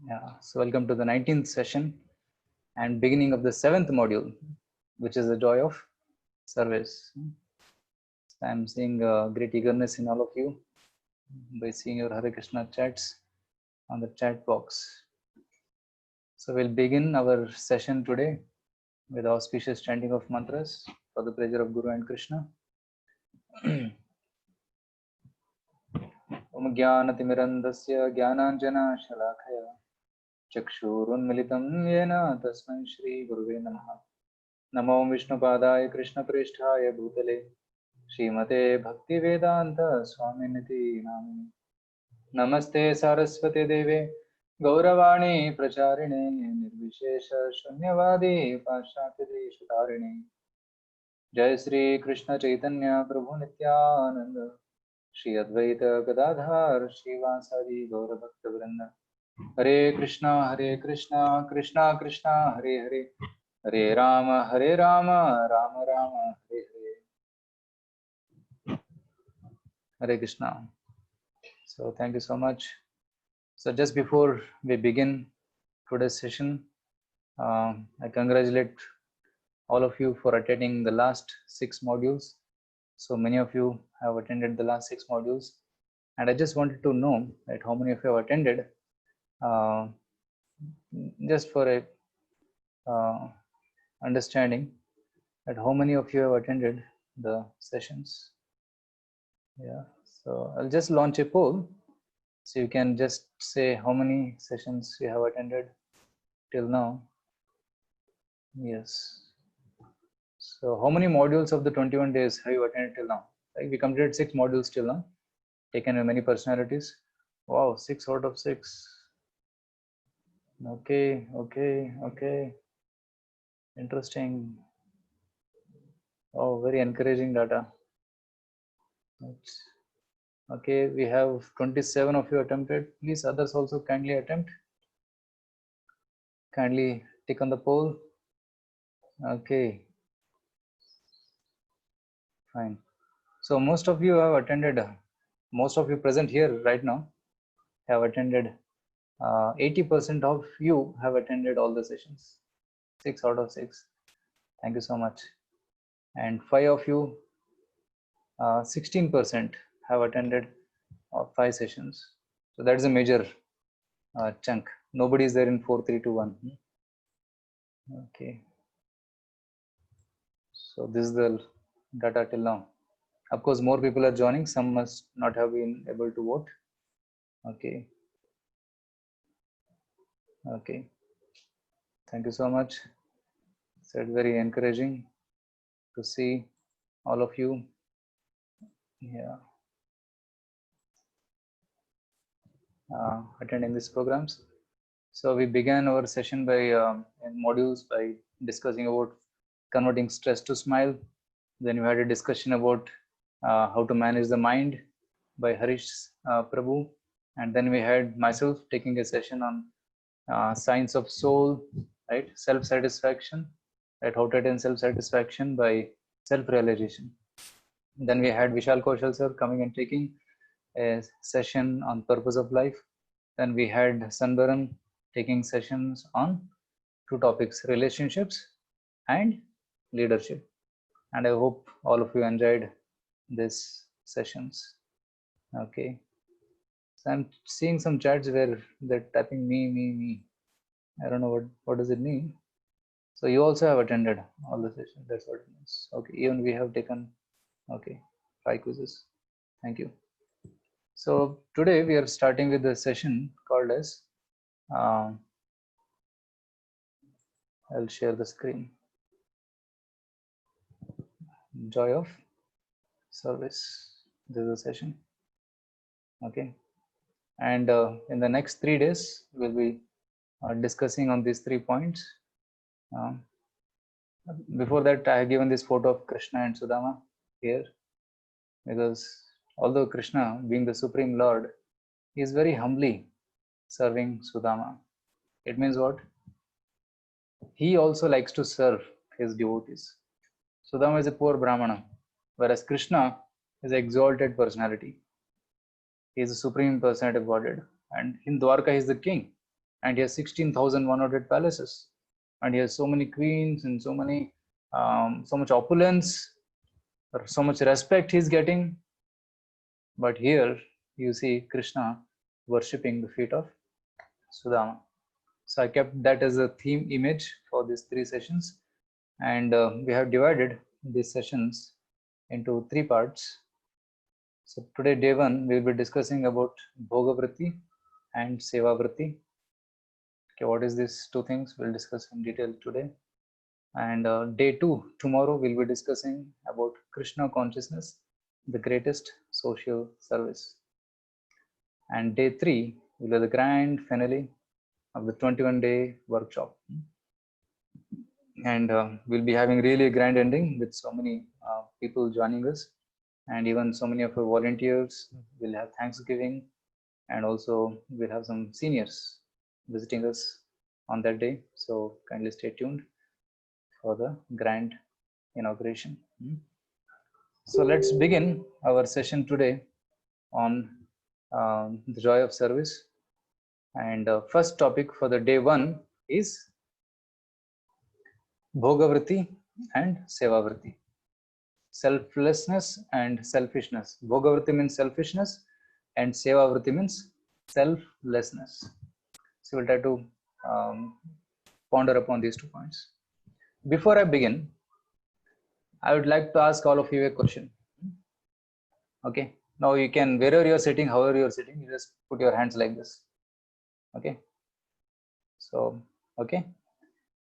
Yeah, so welcome to the 19th session and beginning of the 7th module, which is the joy of service. So I'm seeing great eagerness in all of you by seeing your Hare Krishna chats on the chat box. So we'll begin our session today with auspicious chanting of mantras for the pleasure of Guru and Krishna. Om Jnanatimirandasya Jnananjana Shalakaya Chakshurunmilitam Yena Tasmai Shri Guruve Namaha. नमो विष्णुपादाय कृष्णप्रेष्ठाय भूतले श्रीमते भक्तिवेदान्त स्वामिनिति नामिने नमस्ते सारस्वते देवे गौरवाणी प्रचारिणे निर्विशेष शून्यवादी पाश्चात्यदेशतारिणे जय श्री कृष्ण चैतन्य प्रभु नित्यानंद श्री अद्वैत गदाधर श्रीवासादि गौरभक्तवृंद हरे Krishna Krishna Krishna Hare Hare Hare Ram Ram Ram Hare Hare. Hare Krishna. So thank you so much. So just before we begin today's session, I congratulate all of you for attending the last 6 modules. So many of you have attended the last 6 modules, and I just wanted to know that how many of you have attended, just for a understanding that how many of you have attended the sessions. Yeah, so I'll just launch a poll, so you can just say how many sessions you have attended till now. Yes. So how many modules of the 21 days have you attended till now? Like we completed 6 modules till now, taken with many personalities. Wow, 6 out of 6. Okay. Interesting. Oh, very encouraging data. Okay, we have 27 of you attempted. Please, others also kindly attempt. Kindly tick on the poll. Okay. Fine. So most of you have attended, most of you present here right now have attended, 80% of you have attended all the sessions, 6 out of 6. Thank you so much. And 5 of you, 16% have attended 5 sessions. So that's a major chunk. Nobody is there in 4, 3, 2, 1. Okay. So this is the data till now. Of course, more people are joining. Some must not have been able to vote. Okay. Okay. Thank you so much. It's very encouraging to see all of you. Yeah. Attending these programs. So we began our session by in modules by discussing about converting stress to smile. Then we had a discussion about how to manage the mind by Harish Prabhu, and then we had myself taking a session on science of soul, right? Self-satisfaction, right? How to attain self-satisfaction by self-realization. Then we had Vishal Kaushal sir coming and taking a session on purpose of life. Then we had Sanbaran taking sessions on 2 topics, relationships and leadership. And I hope all of you enjoyed these sessions. Okay. So I'm seeing some chats where they're typing me. I don't know what does it mean. So you also have attended all the sessions. That's what it means. Okay. Even we have taken, okay, 5 quizzes. Thank you. So today we are starting with the session called as, I'll share the screen. Joy of service. This is a session. Okay. And in the next 3 days, we'll be discussing on these 3 points. Before that, I have given this photo of Krishna and Sudama here, because although Krishna, being the Supreme Lord, he is very humbly serving Sudama. It means what? He also likes to serve his devotees. Sudama is a poor Brahmana, whereas Krishna is an exalted personality. He is the Supreme Personality of Godhead, and in Dwarka he is the king. and he has 16,100 palaces, and he has so many queens and so many so much opulence, so much respect he's getting. But here you see Krishna worshipping the feet of Sudama. So I kept that as a theme image for these 3 sessions, and we have divided these sessions into 3 parts. So today, day 1, we will be discussing about Bhogavritti and Sevavritti. Okay, what is these 2 things? We'll discuss in detail today. And day 2, tomorrow, we'll be discussing about Krishna consciousness, the greatest social service. And day 3 will be the grand finale of the 21-day workshop. And we'll be having really a grand ending with so many people joining us, and even so many of our volunteers. We'll have Thanksgiving, and also we'll have some seniors visiting us on that day. So kindly stay tuned for the grand inauguration. So let's begin our session today on the joy of service. And first topic for the day 1 is Bhogavritti and Sevavritti. Selflessness and selfishness. Bhogavritti means selfishness, and Sevavritti means selflessness. So we'll try to ponder upon these 2 points. Before I begin, I would like to ask all of you a question. Okay, now you can, wherever you're sitting, however you're sitting, you just put your hands like this. Okay, so okay,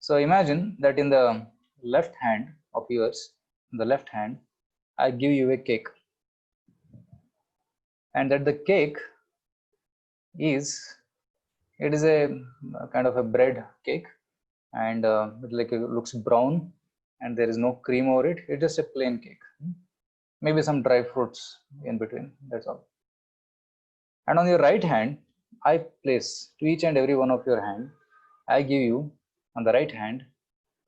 so imagine that in the left hand of yours, in the left hand, I give you a cake, and that the cake is, it is a kind of a bread cake, and it looks brown, and there is no cream over it. It's just a plain cake, maybe some dry fruits in between, that's all. And on your right hand, I place, to each and every one of your hand, I give you on the right hand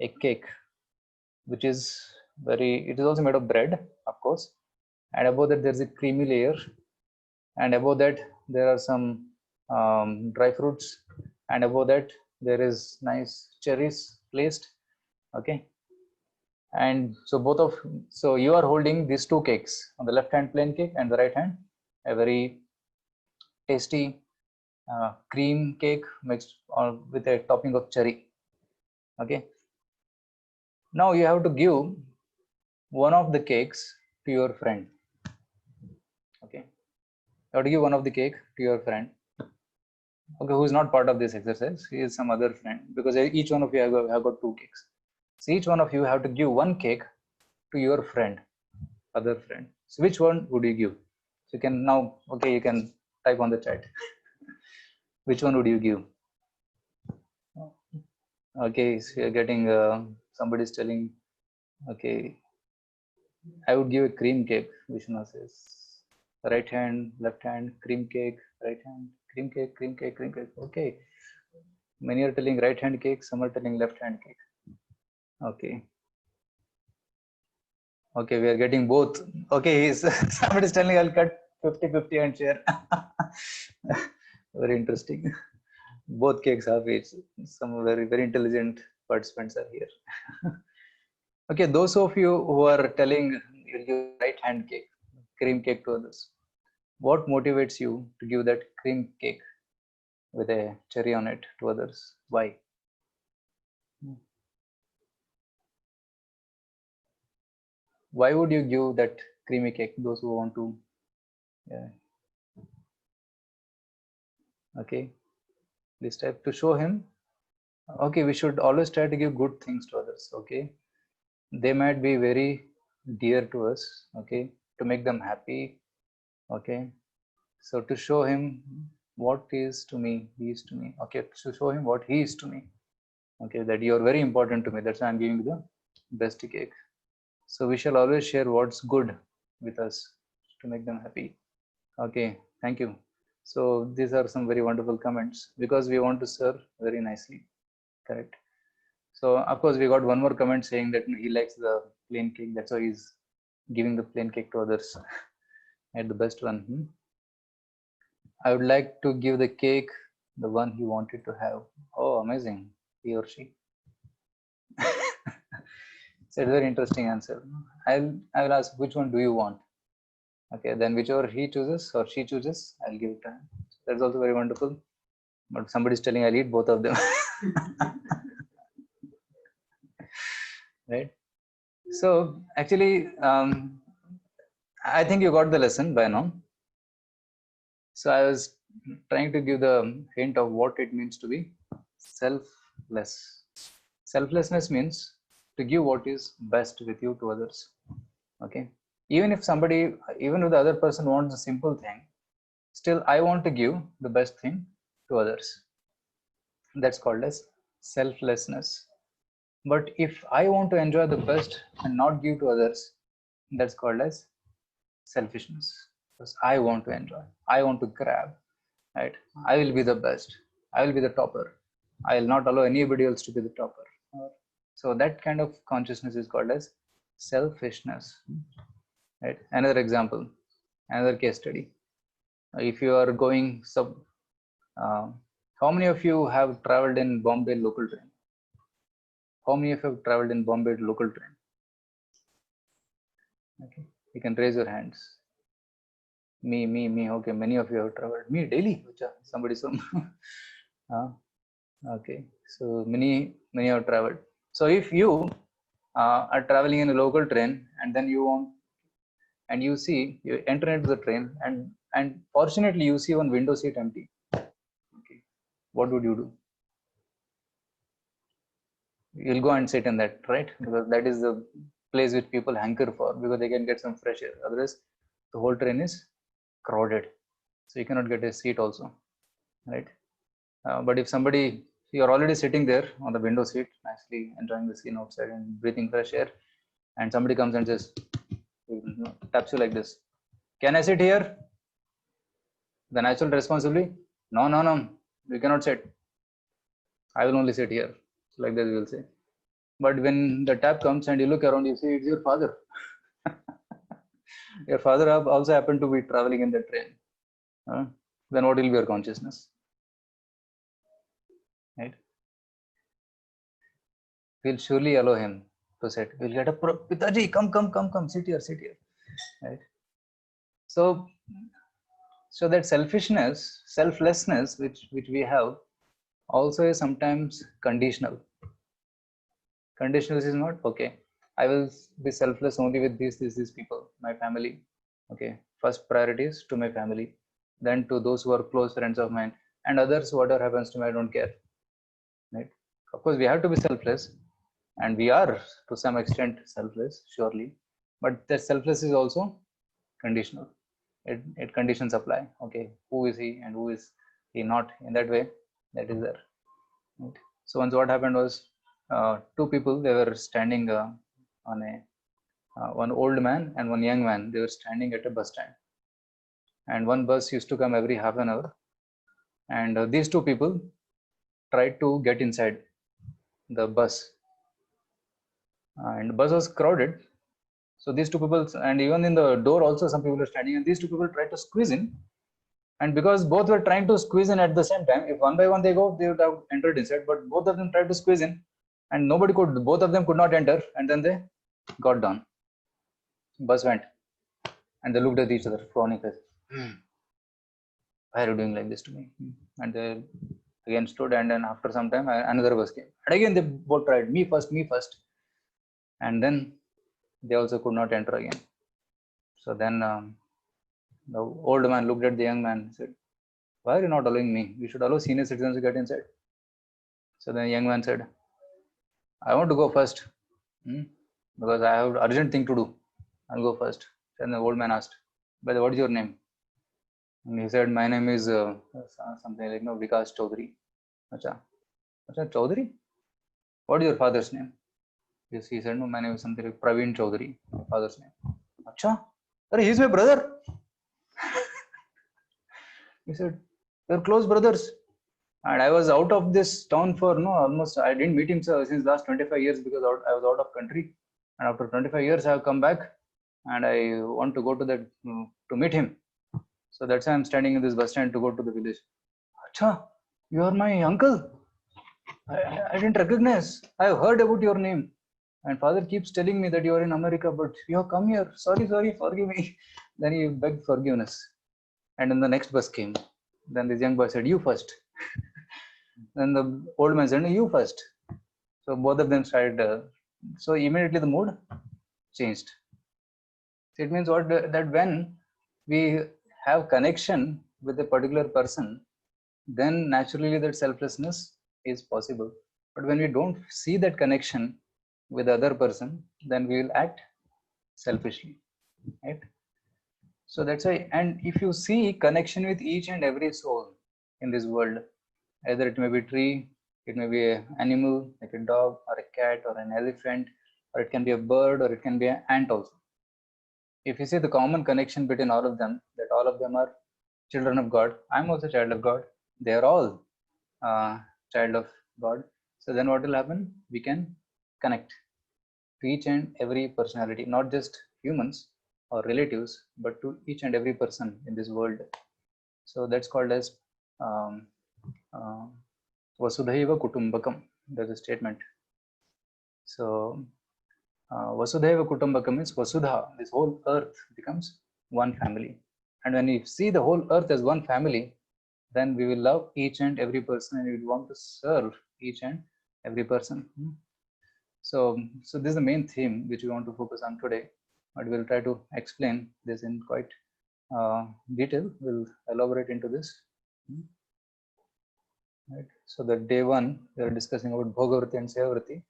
a cake, which is it is also made of bread, of course, and above that there's a creamy layer, and above that there are some dry fruits, and above that there is nice cherries placed. Okay, and so you are holding these 2 cakes, on the left hand plain cake, and the right hand a very tasty cream cake mixed with a topping of cherry. Okay, now you have to give one of the cakes to your friend. Okay, you have to give one of the cake to your friend, okay, who is not part of this exercise. He is some other friend, because each one of you have got 2 cakes. So each one of you have to give one cake to your friend, other friend. So which one would you give? So you can now, okay, you can type on the chat. Which one would you give? Okay, so you're getting somebody's telling, okay, I would give a cream cake. Vishnu says right hand, left hand, cream cake, right hand, cream cake, cream cake, cream cake. Okay, many are telling right hand cake, some are telling left hand cake. Okay, okay, we are getting both. Okay, somebody's telling I'll cut 50-50 and share. Very interesting. Both cakes have each. Some very intelligent participants are here. Okay, those of you who are telling you'll give right hand cake, cream cake to others, what motivates you to give that cream cake with a cherry on it to others? Why? Why would you give that creamy cake? Those who want to, yeah. Okay, please type to show him. Okay, we should always try to give good things to others. Okay, they might be very dear to us. Okay, to make them happy. Okay, so to show him what is to me, he is to me. Okay, to show him what he is to me. Okay, that you are very important to me. That's why I'm giving you the best cake. So we shall always share what's good with us to make them happy. Okay, thank you. So these are some very wonderful comments, because we want to serve very nicely. Correct. So of course we got one more comment saying that he likes the plain cake. That's why he's giving the plain cake to others at the best one. I would like to give the cake The one he wanted to have. Oh, amazing. He or she. It's a very interesting answer. I will ask, which one do you want? Okay, then whichever he chooses or she chooses, I'll give it to him. That's also very wonderful. But somebody's telling I'll eat both of them. Right? So actually, I think you got the lesson by now. So I was trying to give the hint of what it means to be selfless. Selflessness means to give what is best with you to others. Okay. Even if the other person wants a simple thing, still I want to give the best thing to others. That's called as selflessness. But if I want to enjoy the best and not give to others, that's called as selfishness. Because I want to enjoy, I want to grab, right? I will be the best, I will be the topper, I will not allow anybody else to be the topper. So that kind of consciousness is called as selfishness, right? Another example, another case study. If you are going how many of you have traveled in Bombay local train? How many of you have traveled in Bombay local train? Okay, you can raise your hands. Me. Okay, many of you have traveled. Me daily. Somebody some. Okay, so many have traveled. So if you are traveling in a local train and then you enter into the train and fortunately you see one window seat empty. Okay, what would you do? You'll go and sit in that, right? Because that is the place which people hanker for, because they can get some fresh air. Otherwise, the whole train is crowded, so you cannot get a seat also, right? But if you're already sitting there on the window seat, nicely enjoying the scene outside and breathing fresh air, and somebody comes and just taps you like this, "Can I sit here?" The natural response will be, no, you cannot sit. I will only sit here. Like that we will say. But when the tap comes and you look around, you see it's your father. Your father also happened to be traveling in the train. Then what will be your consciousness? Right? We'll surely allow him to sit. We'll get up, Pitaji, come, sit here. Right? So that selflessness, which we have, also is sometimes conditional. Conditional is not, okay, I will be selfless only with these people, my family. Okay, first priority is to my family, then to those who are close friends of mine, and others, whatever happens to me, I don't care. Right? Of course, we have to be selfless, and we are to some extent selfless, surely, but that selfless is also conditional. It conditions apply. Okay, who is he and who is he not? In that way, that is there. Right? So once what happened was, two people, they were standing on a one old man and one young man. They were standing at a bus stand, and one bus used to come every half an hour, and these two people tried to get inside the bus, and the bus was crowded. So these two people, and even in the door also some people were standing, and these two people tried to squeeze in. And because both were trying to squeeze in at the same time, if one by one they go, they would have entered inside, but both of them tried to squeeze in, and both of them could not enter, and then they got down. Bus went, and they looked at each other, frowning face. Why are you doing like this to me? And they again stood, and then after some time, another bus came, and again they both tried, me first, and then they also could not enter again. So then the old man looked at the young man and said, "Why are you not allowing me? You should allow senior citizens to get inside." So the young man said, "I want to go first, because I have urgent thing to do. I'll go first." Then the old man asked, "By the what is your name?" And he said, "My name is something like Vikas Chaudhary." Acha, Chaudhary? What is your father's name? Yes, he said, "No, my name is something like Praveen Chaudhary, my father's name." Acha, he's my brother. He said, "You're close brothers." And I was out of this town for almost, I didn't meet him since last 25 years, because I was out of country. And after 25 years, I have come back, and I want to go to to meet him. So that's why I'm standing in this bus stand to go to the village. Acha, You are my uncle. I didn't recognize. I have heard about your name. And father keeps telling me that you are in America, but you have come here. Sorry, forgive me. Then he begged forgiveness. And then the next bus came. Then this young boy said, you first. Then the old man said, no, you first. So both of them started. So immediately the mood changed. So it means what? That when we have connection with a particular person, then naturally that selflessness is possible. But when we don't see that connection with the other person, then we will act selfishly, right? So that's why, and if you see connection with each and every soul in this world, either it may be tree, it may be an animal like a dog or a cat or an elephant, or it can be a bird or it can be an ant also. If you see the common connection between all of them, that all of them are children of God. I'm also child of God. They are all child of God. So then what will happen? We can connect to each and every personality, not just humans or relatives, but to each and every person in this world. So that's called as Vasudhaiva Kutumbakam. There's a statement. So Vasudhaiva Kutumbakam means Vasudha, this whole earth becomes one family. And when we see the whole earth as one family, then we will love each and every person and we will want to serve each and every person. So this is the main theme which we want to focus on today, but we'll try to explain this in quite detail. We'll elaborate into this. Right. So the day one, we are discussing about Bhogavrati and Sevavrati.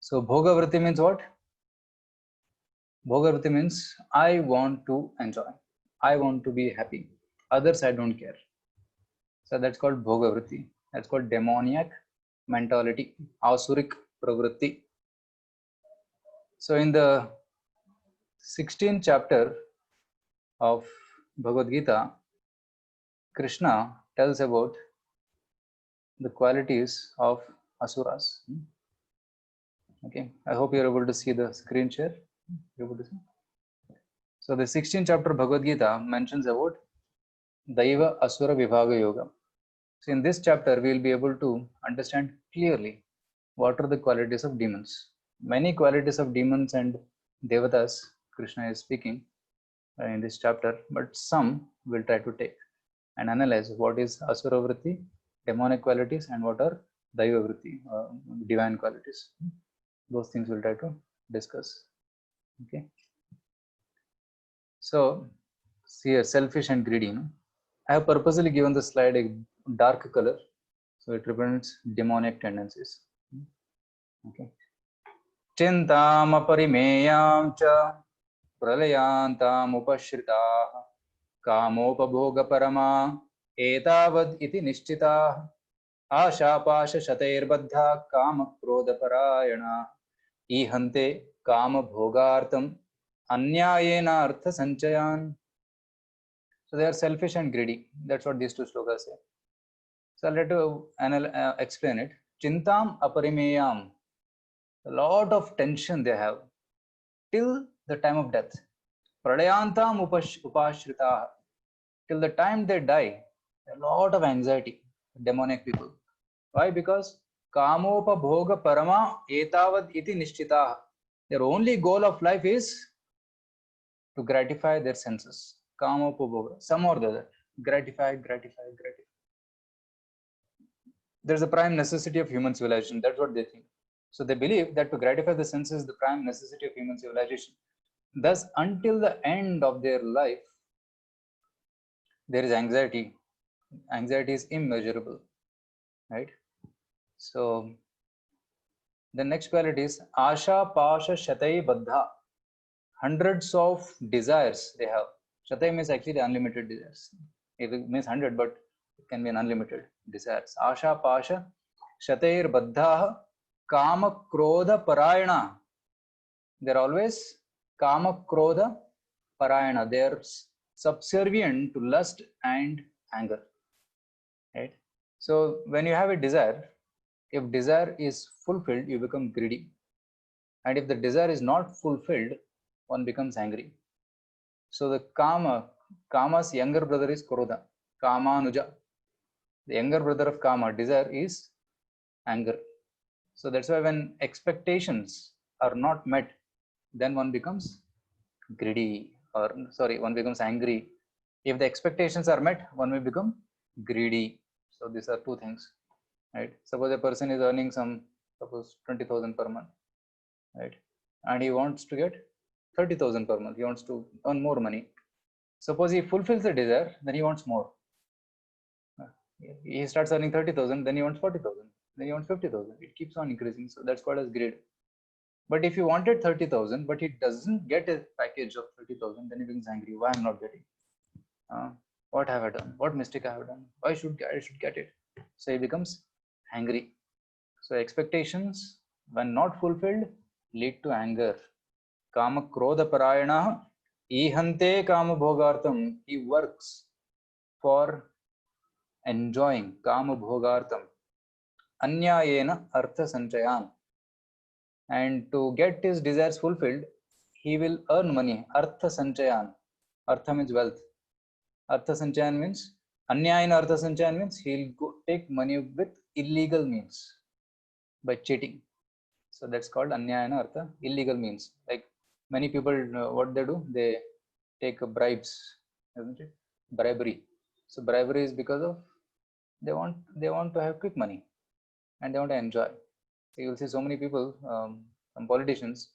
So Bhogavrati means what? Bhogavrati means I want to enjoy. I want to be happy. Others, I don't care. So that's called Bhogavrati. That's called demoniac mentality, Asuric Pravritti. So in the 16th chapter of Bhagavad Gita, Krishna tells about the qualities of Asuras. Okay, I hope you're able to see the screen share. You're able to see? So the 16th chapter of Bhagavad Gita mentions about Daiva Asura Vibhaga Yoga. So in this chapter, we will be able to understand clearly what are the qualities of demons. Many qualities of demons and devatas Krishna is speaking in this chapter, but some will try to take and analyze what is Asura Vritti, demonic qualities, and what are Daiva Vritti, divine qualities. Those things we'll try to discuss. Okay. So, see, selfish and greedy. No? I have purposely given the slide a dark color, so it represents demonic tendencies. Okay. Chintamaparimeyaam cha pralayantamupashritaah कामोपभोगपरमा एतावद् इति निश्चिताः आशापाशशतैर्बद्धा कामक्रोधपरायणा ईहन्ते कामभोगार्थम् अन्यायेनार्थसञ्चयान्. So they are selfish and greedy. That's what these two slokas say. So I'll try to explain it. Chintam aparimeyam. A lot of tension they have till the time of death. Pralayantam upashritaah. Till the time they die, a lot of anxiety, demonic people. Why? Because kamopa bhoga parama etavad iti nishtita. Their only goal of life is to gratify their senses. Kamopa bhoga, some or the other. Gratify. There's a prime necessity of human civilization. That's what they think. So they believe that to gratify the senses is the prime necessity of human civilization. Thus, until the end of their life, there is anxiety. Anxiety is immeasurable, right? So the next quality is Asha Pasha Shatai Baddha. Hundreds of desires they have. Shatai means actually unlimited desires. It means 100, but it can be an unlimited desires. Asha Pasha Shatair Baddha Kama Krodha Parayana. They're always Kama Krodha Parayana. They're subservient to lust and anger. Right? So when you have a desire, if desire is fulfilled, you become greedy. And if the desire is not fulfilled, one becomes angry. So the Kama's younger brother is Krodha, Kamanuja. The younger brother of kama, desire, is anger. So that's why when expectations are not met, then one becomes greedy, or sorry, one becomes angry. If the expectations are met, one may become greedy. So these are two things, right? Suppose a person is earning suppose 20,000 per month, right? And he wants to get 30,000 per month. He wants to earn more money. Suppose he fulfills the desire, then he wants more. He starts earning 30,000, then he wants 40,000, then he wants 50,000. It keeps on increasing. So that's called as greed. But if you wanted 30,000, but he doesn't get a package of 30,000, then he becomes angry. Why I'm not getting? What have I done? What mistake I have done? Why should I should get it? So he becomes angry. So expectations, when not fulfilled, lead to anger. Kama krodha parayana ihante kama bhogartam. He works for enjoying kama bhogartam. Anyayena artha sanchayan. And to get his desires fulfilled, he will earn money. Artha sanchayan. Artha means wealth. Artha sanchayan means, anyayena artha sanchayan means he'll take money with illegal means, by cheating. So that's called anyayena artha, illegal means. Like many people, what they do, they take bribes, isn't it? Bribery. So bribery is because of they want to have quick money, and they want to enjoy. So you will see so many people, some politicians,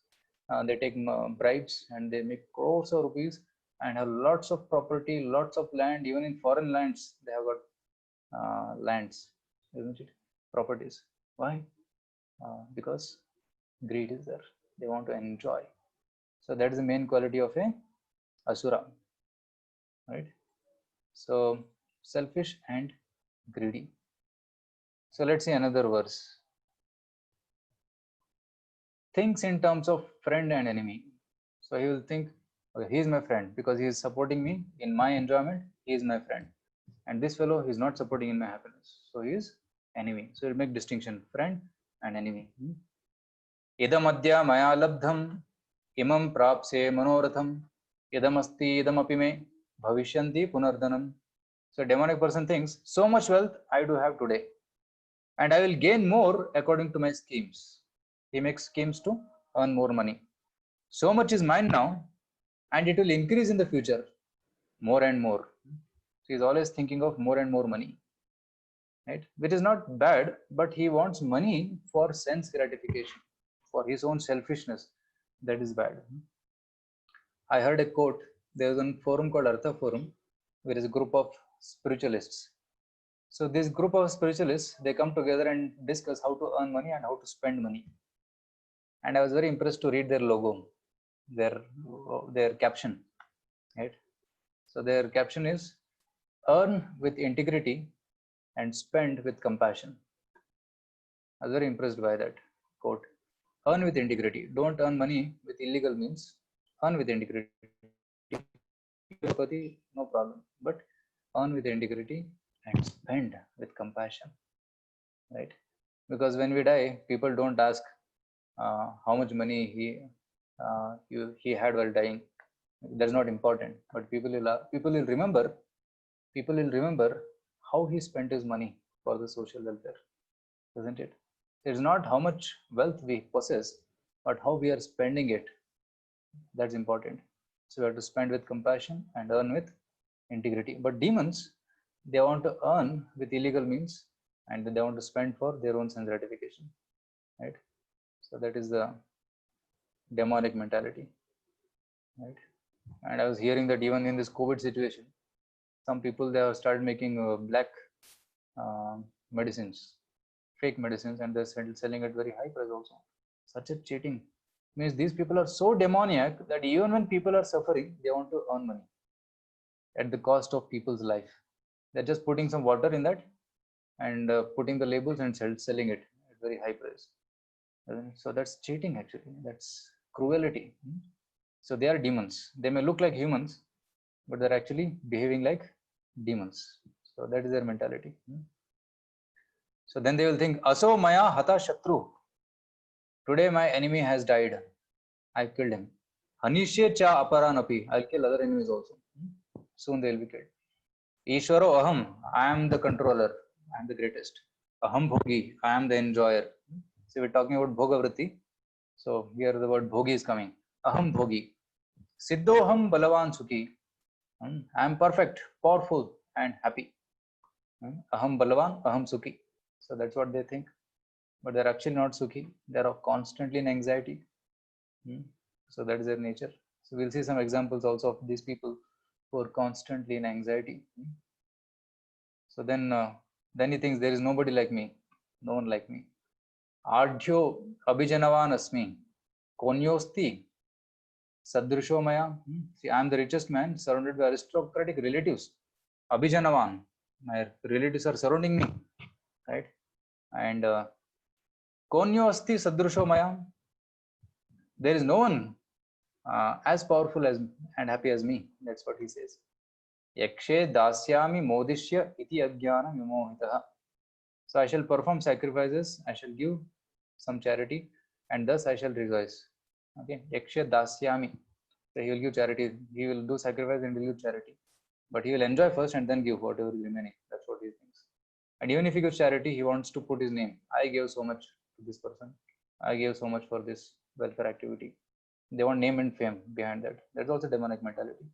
they take bribes and they make crores of rupees and have lots of property, lots of land. Even in foreign lands, they have got lands, isn't it? Properties. Why? Because greed is there. They want to enjoy. So that is the main quality of a asura, right? So selfish and greedy. So let's see another verse. Thinks in terms of friend and enemy. So he will think, okay, he is my friend because he is supporting me in my enjoyment. He is my friend, and this fellow is not supporting in my happiness. So he is enemy. So he'll make distinction, friend and enemy. Idamadya maya labdham imam prapse manoratham idamasti idamapi me bhavishyanti punardhanam. So demonic person thinks, so much wealth I do have today, and I will gain more according to my schemes. He makes schemes to earn more money. So much is mine now, and it will increase in the future, more and more. So he's always thinking of more and more money, right? Which is not bad, but he wants money for sense gratification, for his own selfishness. That is bad. I heard a quote. There is a forum called Artha Forum, where is a group of spiritualists. So this group of spiritualists, they come together and discuss how to earn money and how to spend money. And I was very impressed to read their logo, their caption, right? So their caption is, earn with integrity and spend with compassion. I was very impressed by that quote. Earn with integrity. Don't earn money with illegal means. Earn with integrity. No problem. But earn with integrity and spend with compassion, right? Because when we die, people don't ask how much money he had while dying. That's not important. But people will remember how he spent his money for the social welfare, isn't it? It's not how much wealth we possess, but how we are spending it. That's important. So we have to spend with compassion and earn with integrity. But demons, they want to earn with illegal means, and they want to spend for their own sense gratification, right? So that is the demonic mentality, right? And I was hearing that even in this COVID situation, some people, they have started making black medicines, fake medicines, and they're selling at very high price also. Such a cheating. Means these people are so demoniac that even when people are suffering, they want to earn money at the cost of people's life. They're just putting some water in that and putting the labels and selling it at very high price. So that's cheating actually. That's cruelty. So they are demons. They may look like humans, but they're actually behaving like demons. So that is their mentality. So then they will think, Aso maya hata shatru. Today my enemy has died. I've killed him. Hanishya cha aparanapi. I'll kill other enemies also. Soon they will be killed. Ishwaro aham. I am the controller. I am the greatest. Aham bhogi, I am the enjoyer. So we're talking about bhogavritti. So here the word bhogi is coming. Aham bhogi. Siddhoham balavan sukhi. I am perfect, powerful, and happy. Aham balavan, aham sukhi. So that's what they think. But they're actually not sukhi. They're constantly in anxiety. So that is their nature. So we'll see some examples also of these people who are constantly in anxiety. So then he thinks there is nobody like me, no one like me. Adhyo abhijanavan asmi, konyosti sadrisho maya. See, I am the richest man surrounded by aristocratic relatives. Abhijanavan, my relatives are surrounding me, right? And konyosti sadrisho maya. There is no one as powerful as and happy as me. That's what he says. Yakshe dasyami modishya iti ajnana vimohitah. So I shall perform sacrifices, I shall give some charity, and thus I shall rejoice. Okay, Yaksha dasyami. So he will give charity, he will do sacrifice and will give charity. But he will enjoy first and then give whatever is remaining. That's what he thinks. And even if he gives charity, he wants to put his name. I gave so much to this person. I gave so much for this welfare activity. They want name and fame behind that. That's also demonic mentality.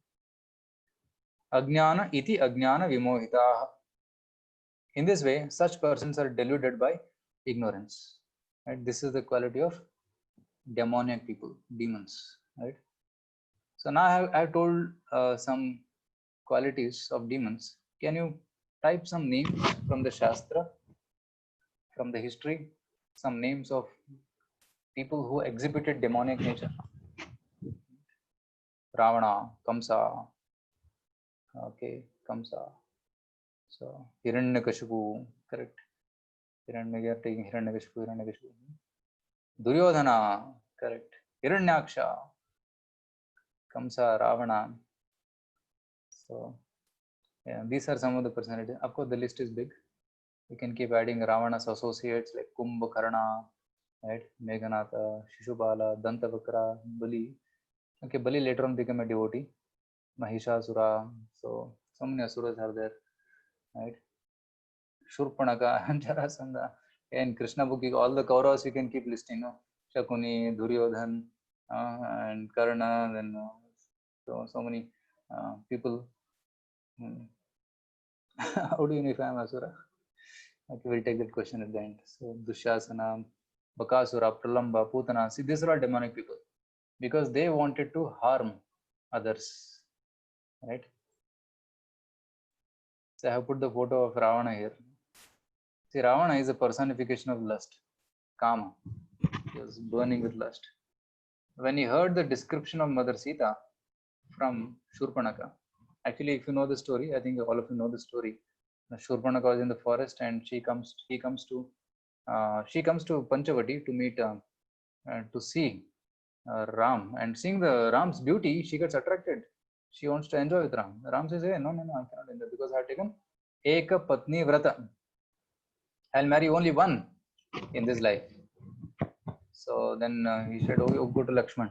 Ajnana iti ajnana vimohita. In this way, such persons are deluded by ignorance. Right? This is the quality of demoniac people, demons. Right? So now I have told some qualities of demons. Can you type some names from the Shastra, from the history, some names of people who exhibited demonic nature? Ravana, Kamsa. Okay, Kamsa. So Hiranyakashipu, correct. Hiranyakashipu, taking Hiranyakashipu. Duryodhana, correct. Hiranyaksha, Kamsa, Ravana. So yeah, these are some of the personalities. Of course, the list is big. We can keep adding Ravana's associates like Kumbhakarna, right? Meghanatha, Shishupala, Dantavakra, Bali. Okay, Bali later on became a devotee. Mahishasura. So many asuras are there, right? Shurpanaka, Jarasandha. In Krishna book, all the Kauravas you can keep listing. No? Shakuni, Duryodhan, and Karna, then so many people. How do you know if I am Asura? Okay, we'll take that question at the end. So Dushasana, Bakasura, Pralamba, Putana. See, these are all demonic people because they wanted to harm others, right? So I have put the photo of Ravana here. See, Ravana is a personification of lust, Kama. He was burning with lust. When he heard the description of Mother Sita from Shurpanaka, actually, if you know the story, I think all of you know the story. Shurpanaka was in the forest, and she comes to Panchavati to meet to see Ram, and seeing the Ram's beauty, she gets attracted. She wants to enjoy with Ram. Ram says, "Hey, no, I cannot enjoy because I have taken Eka Patni Vrata. I'll marry only one in this life." So then he said, "Oh, go to Lakshman."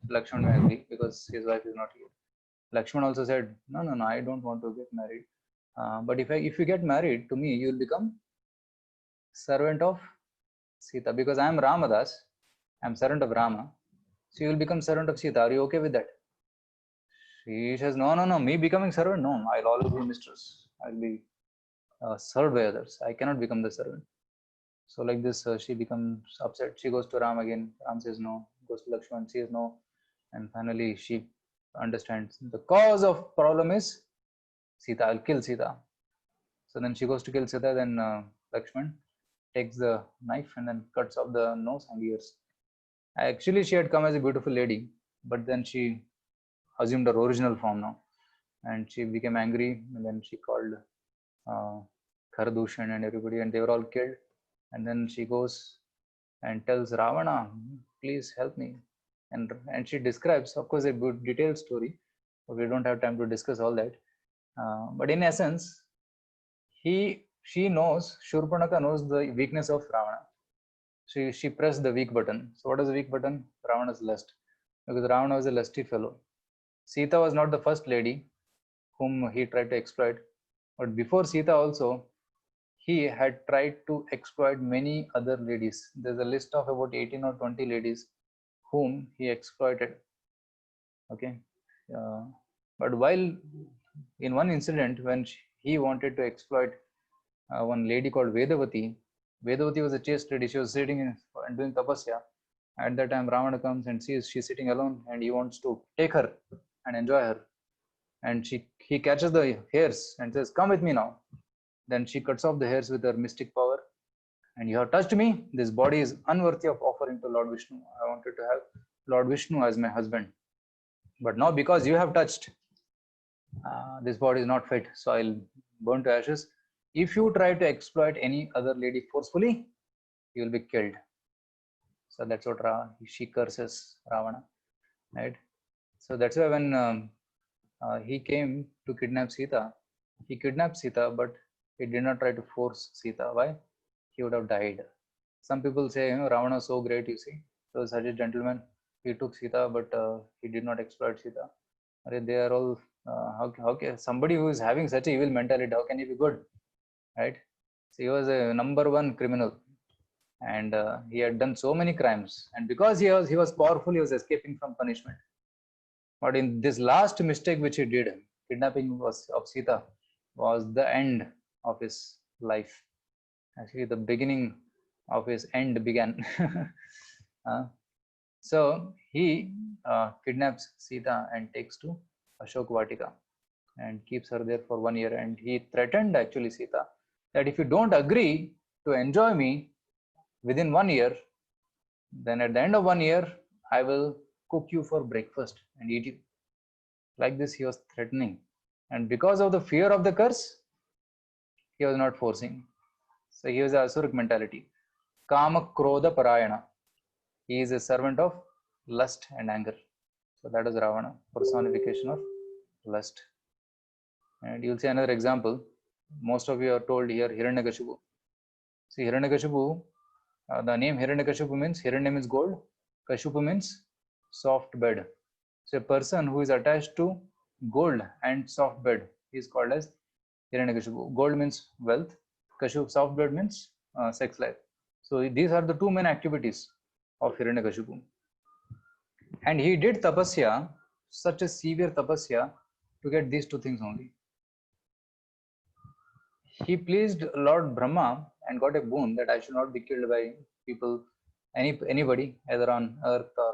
Lakshman may agree because his wife is not here. Lakshman also said, "No, I don't want to get married. But if you get married to me, you will become servant of Sita because I am Ramadas. I am servant of Rama. So you will become servant of Sita. Are you okay with that?" She says, no, me becoming servant, no, I'll always be mistress. I'll be served by others. I cannot become the servant. So like this, she becomes upset. She goes to Ram again. Ram says no. Goes to Lakshman, says no. And finally, she understands the cause of problem is Sita. I'll kill Sita. So then she goes to kill Sita. Then Lakshman takes the knife and then cuts off the nose and ears. Actually, she had come as a beautiful lady, but then she assumed her original form now, and she became angry, and then she called Khardushan and everybody, and they were all killed. And then she goes and tells Ravana, "Please help me." And she describes, of course, a good detailed story, but we don't have time to discuss all that. But in essence, she knows, Shurpanaka knows the weakness of Ravana. She pressed the weak button. So what is the weak button? Ravana's lust, because Ravana was a lusty fellow. Sita was not the first lady whom he tried to exploit, but before Sita also, he had tried to exploit many other ladies. There's a list of about 18 or 20 ladies whom he exploited. Okay. But while in one incident, when he wanted to exploit one lady called Vedavati, Vedavati was a chaste lady. She was sitting and doing tapasya. At that time, Ravana comes and sees she's sitting alone, and he wants to take her and enjoy her. And he catches the hairs and says, "Come with me now." Then she cuts off the hairs with her mystic power. And you have touched me. This body is unworthy of offering to Lord Vishnu. I wanted to have Lord Vishnu as my husband. But now because you have touched, this body is not fit. So I'll burn to ashes. If you try to exploit any other lady forcefully, you will be killed. So that's what she curses Ravana, right? So that's why when he came to kidnap Sita, he kidnapped Sita, but he did not try to force Sita. Why? He would have died. Some people say, Ravana is so great, you see. So such a gentleman, he took Sita, but he did not exploit Sita. They are all, how can somebody who is having such a evil mentality, how can he be good, right? So he was a #1 criminal, and he had done so many crimes. And because he was powerful, he was escaping from punishment. But in this last mistake which he did, kidnapping of Sita, was the end of his life. Actually, the beginning of his end began. So he kidnaps Sita and takes to Ashok Vatika and keeps her there for 1 year. And he threatened actually Sita that if you don't agree to enjoy me within 1 year, then at the end of 1 year, I will cook you for breakfast and eat you. Like this, he was threatening. And because of the fear of the curse, he was not forcing. So he was a Asuric mentality. Kama Krodha Parayana. He is a servant of lust and anger. So that is Ravana, personification of lust. And you'll see another example. Most of you are told here Hiranyakashipu. See, Hiranyakashipu, the name Hiranyakashipu means Hiranya means gold, Kashipu means soft bed. So a person who is attached to gold and soft bed is called as Hiranyakashipu. Gold means wealth, Kashipu, soft bed means sex life. So these are the two main activities of Hiranyakashipu. And he did tapasya, such a severe tapasya, to get these two things only. He pleased Lord Brahma and got a boon that I should not be killed by people, anybody, either on earth or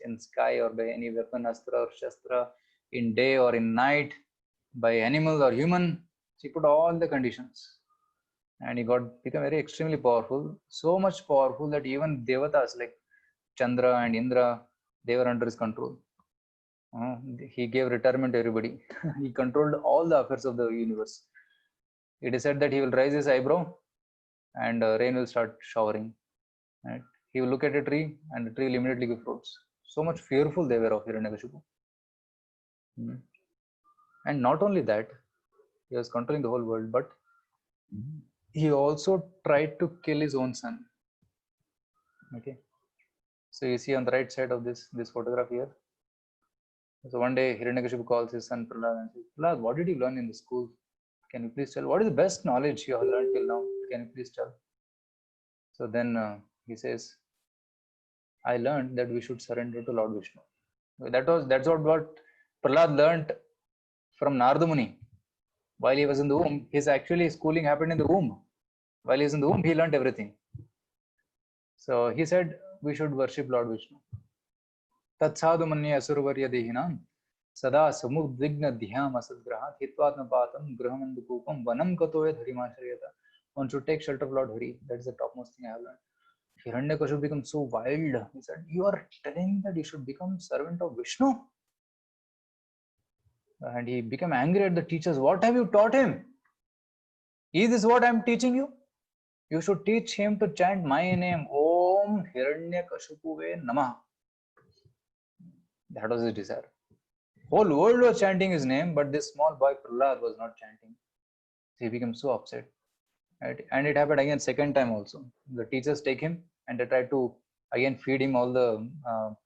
in sky, or by any weapon, astra or shastra, in day or in night, by animal or human. He put all the conditions, and he became very extremely powerful, so much powerful that even devatas like Chandra and Indra, they were under his control. He gave retirement to everybody. He controlled all the affairs of the universe. It is said that he will raise his eyebrow and rain will start showering. Right? He will look at a tree and the tree will immediately give fruits. So much fearful they were of Hiranyakashipu. And not only that, he was controlling the whole world, but he also tried to kill his own son. Okay. So you see on the right side of this photograph here. So one day Hiranyakashipu calls his son Prahlad and says, Prahlad, what did you learn in the school? Can you please tell? What is the best knowledge you have learned till now? Can you please tell? So then he says, I learned that we should surrender to Lord Vishnu. That's what Prahlad learned from Narada Muni. While he was in the womb, his actually schooling happened in the womb. While he was in the womb, he learned everything. So he said, we should worship Lord Vishnu. Tatsadhu manya asurvarya dehinam sada samudvigna dhyam asadgrahat hitvatnapatam grahamandukupam vanam katoya dharimashriyata. One should take shelter of Lord Hari. That is the topmost thing I have learned. Hiranyakashipu became so wild. He said, you are telling that you should become servant of Vishnu? And he became angry at the teachers. What have you taught him? Is this what I am teaching you? You should teach him to chant my name. Om Hiranyakashipuve Namah. That was his desire. Whole world was chanting his name, but this small boy Prahlad was not chanting. He became so upset. Right? And it happened again second time also. The teachers take him and they try to again feed him all the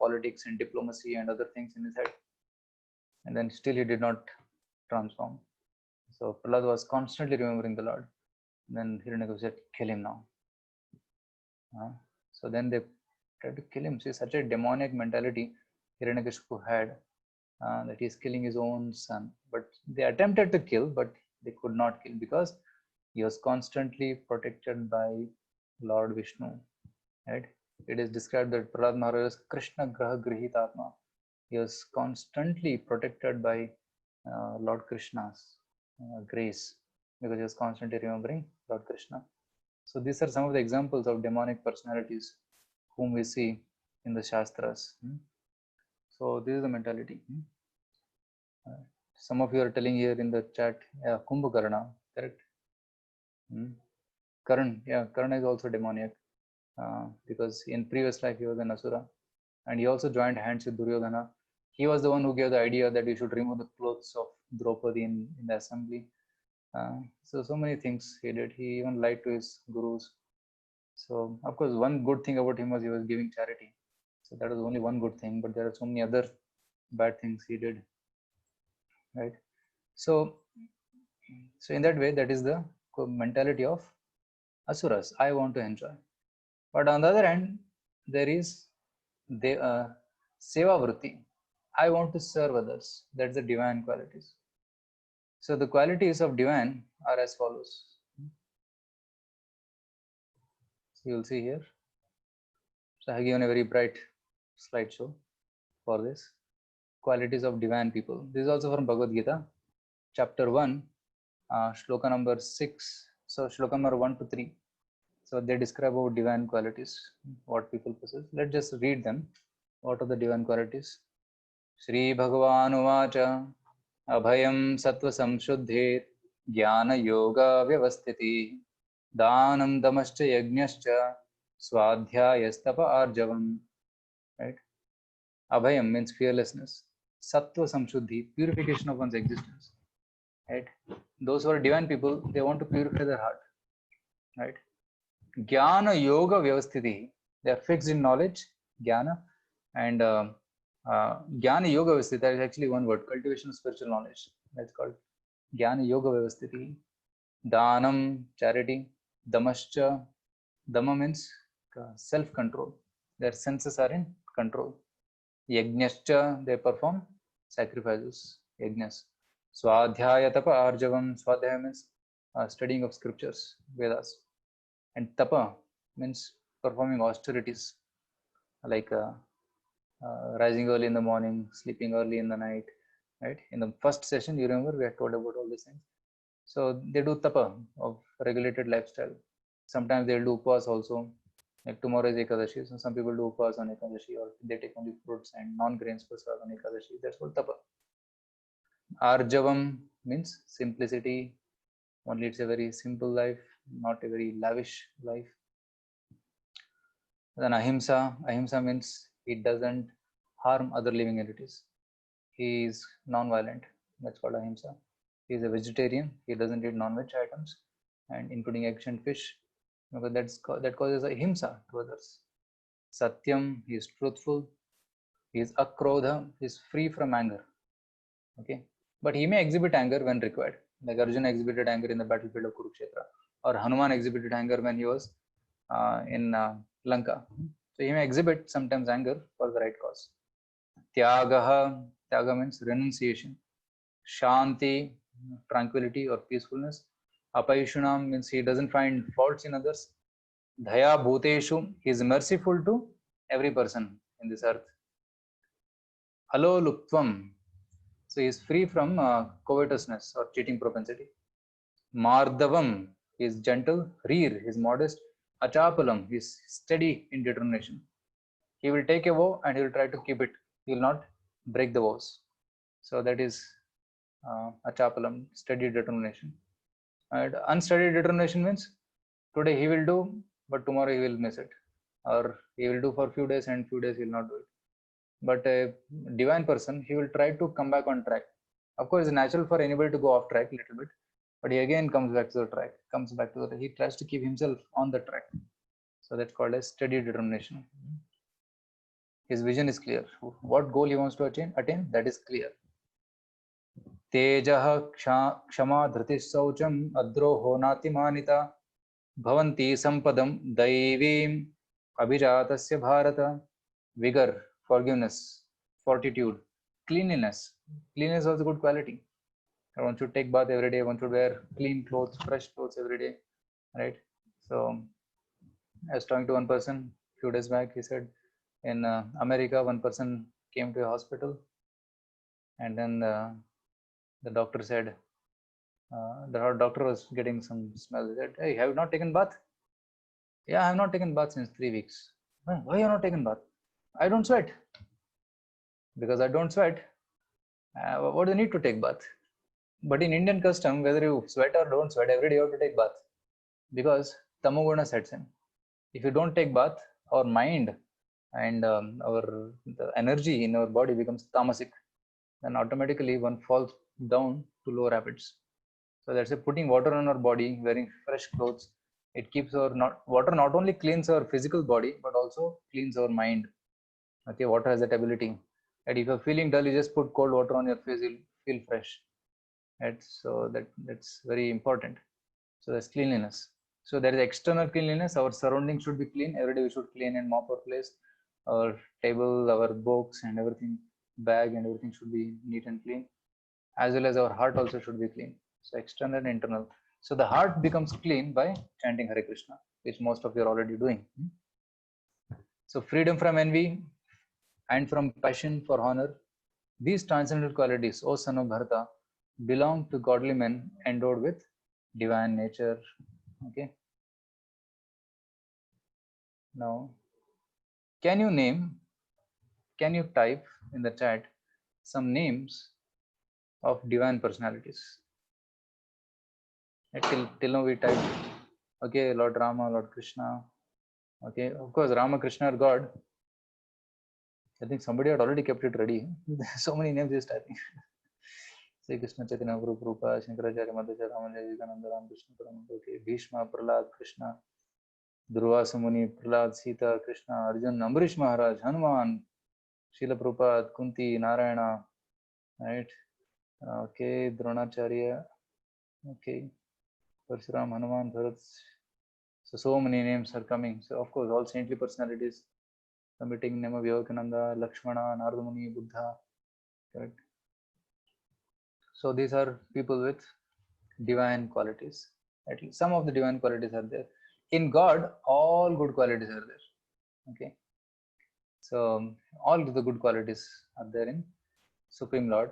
politics and diplomacy and other things in his head. And then still he did not transform. So Prahlad was constantly remembering the Lord. Then Hiranyakashipu said, kill him now. So then they tried to kill him. See, such a demonic mentality Hiranyakashipu had, that he's killing his own son. But they attempted to kill, but they could not kill because he was constantly protected by Lord Vishnu. Right? It is described that Prahlad Maharaj was Krishna Graha Grihitatma. He was constantly protected by Lord Krishna's grace, because he was constantly remembering Lord Krishna. So these are some of the examples of demonic personalities whom we see in the Shastras. So this is the mentality. Some of you are telling here in the chat, Kumbhakarna, correct? Karan, yeah, Karan is also demoniac, because in previous life he was an Asura, and he also joined hands with Duryodhana. He was the one who gave the idea that you should remove the clothes of Draupadi in the assembly. So many things he did. He even lied to his gurus. So of course, one good thing about him was he was giving charity. So that was only one good thing, but there are so many other bad things he did. Right? So in that way, that is the mentality of Asuras. I want to enjoy. But on the other hand, there is the Seva Vritti. I want to serve others. That's the divine qualities. So the qualities of divine are as follows. So you'll see here. So I have given a very bright slideshow for this. Qualities of divine people. This is also from Bhagavad Gita, chapter 1, shloka number 6. So shloka number 1 to 3. So they describe about divine qualities, what people possess. Let's just read them. What are the divine qualities? Shri Bhagavan Uvacha Abhayam Sattva Samshuddhe Jnana Yoga Vyavasthiti Danam Damascha Yajnascha Swadhyayastapa Arjavam. Right? Abhayam means fearlessness. Sattva Samshuddhi, purification of one's existence. Right? Those who are divine people, they want to purify their heart. Right? Jnana Yoga Vyavasthiti, they are fixed in knowledge, Jnana, and Jnana Yoga Vyavasthiti, that is actually one word, cultivation of spiritual knowledge. That's called Jnana Yoga Vyavasthiti. Danam, charity. Damascha, Dama means self-control. Their senses are in control. Yajnascha, they perform sacrifices, yajnas. Swadhyaya Tapa Arjavam, Swadhyaya means studying of scriptures, Vedas. And Tapa means performing austerities, like rising early in the morning, sleeping early in the night. Right? In the first session, you remember we had told about all these things. So they do tapa of regulated lifestyle. Sometimes they'll do upas also. Like tomorrow is Ekadashi, so some people do upas on Ekadashi, or they take only fruits and non-grains prasad on Ekadashi. That's called tapa. Arjavam means simplicity. One leads a very simple life, not a very lavish life. Then ahimsa. Ahimsa means he doesn't harm other living entities. He is non-violent. That's called ahimsa. He is a vegetarian. He doesn't eat non-veg items, and including eggs and fish, because that causes ahimsa to others. Satyam, he is truthful. He is akrodha, he is free from anger. Okay, but he may exhibit anger when required, like Arjuna exhibited anger in the battlefield of Kurukshetra, or Hanuman exhibited anger when he was in Lanka. So he may exhibit sometimes anger for the right cause. Tyagaha, tyaga means renunciation. Shanti, tranquility or peacefulness. Apayishunam means he doesn't find faults in others. Dhaya bhuteshu, he is merciful to every person in this earth. Alo luptvam, so he is free from covetousness or cheating propensity. Mardavam, he is gentle. Reer, he is modest. Achapalam, he is steady in determination. He will take a vow and he will try to keep it. He will not break the vows. So that is achapalam, steady determination. And unsteady determination means today he will do, but tomorrow he will miss it, or he will do for few days and few days he will not do it. But a divine person, he will try to come back on track. Of course, it's natural for anybody to go off track a little bit, but he again comes back to the track, he tries to keep himself on the track. So that's called as steady determination. His vision is clear. What goal he wants to attain, that is clear. Tejaha Kshama Dhriti Saucham Adroho Natimanita Bhavanti sampadam daivim abhijatasya bharata. Vigor, forgiveness, fortitude, cleanliness. Cleanliness is also good quality. One should take bath every day. One should wear clean clothes, fresh clothes every day, right? So I was talking to one person a few days back. He said in America, one person came to a hospital, and then the doctor said, the doctor was getting some smell. He said, "Hey, have you not taken bath?" "Yeah, I have not taken bath since 3 weeks." "Why you have not taken bath?" "I don't sweat." "Because I don't sweat, what do you need to take bath?" But in Indian custom, whether you sweat or don't sweat, every day you have to take bath, because tamoguna sets in. If you don't take bath, our mind and the energy in our body becomes tamasic, then automatically one falls down to lower habits. So that's why putting water on our body, wearing fresh clothes, it keeps our water not only cleans our physical body but also cleans our mind. Okay, water has that ability. And if you're feeling dull, you just put cold water on your face, you'll feel fresh. Right? So that's very important. So that's cleanliness. So there is external cleanliness. Our surroundings should be clean. Every day we should clean and mop our place. Our table, our books, and everything, bag and everything should be neat and clean. As well as our heart also should be clean. So external and internal. So the heart becomes clean by chanting Hare Krishna, which most of you are already doing. So freedom from envy and from passion for honor. These transcendental qualities, O son of Bharata, belong to godly men endowed with divine nature. Okay. Now, can you type in the chat some names of divine personalities? Till now we typed, okay, Lord Rama, Lord Krishna. Okay, of course, Rama, Krishna are God. I think somebody had already kept it ready. So many names just typing. Sri Krishna Chaitanya Guru Rupa, Shankaracharya, Madhacharya, Ramanujaya, Vivekananda, Ramakrishna, Paramahansa, Bhishma, Prahlad, Krishna, Durvasa Muni, Prahlad, Sita, Krishna, Arjun, Ambarish Maharaj, Hanuman, Srila Prabhupada, Kunti, Narayana, right? Okay, Dronacharya, okay, Parshuram, Hanuman, Bharat. So many names are coming. So of course, all saintly personalities, committing name of Vivekananda, Lakshmana, Narada Muni, Buddha, correct? So these are people with divine qualities. At least some of the divine qualities are there. In God, all good qualities are there. Okay. So all the good qualities are there in Supreme Lord.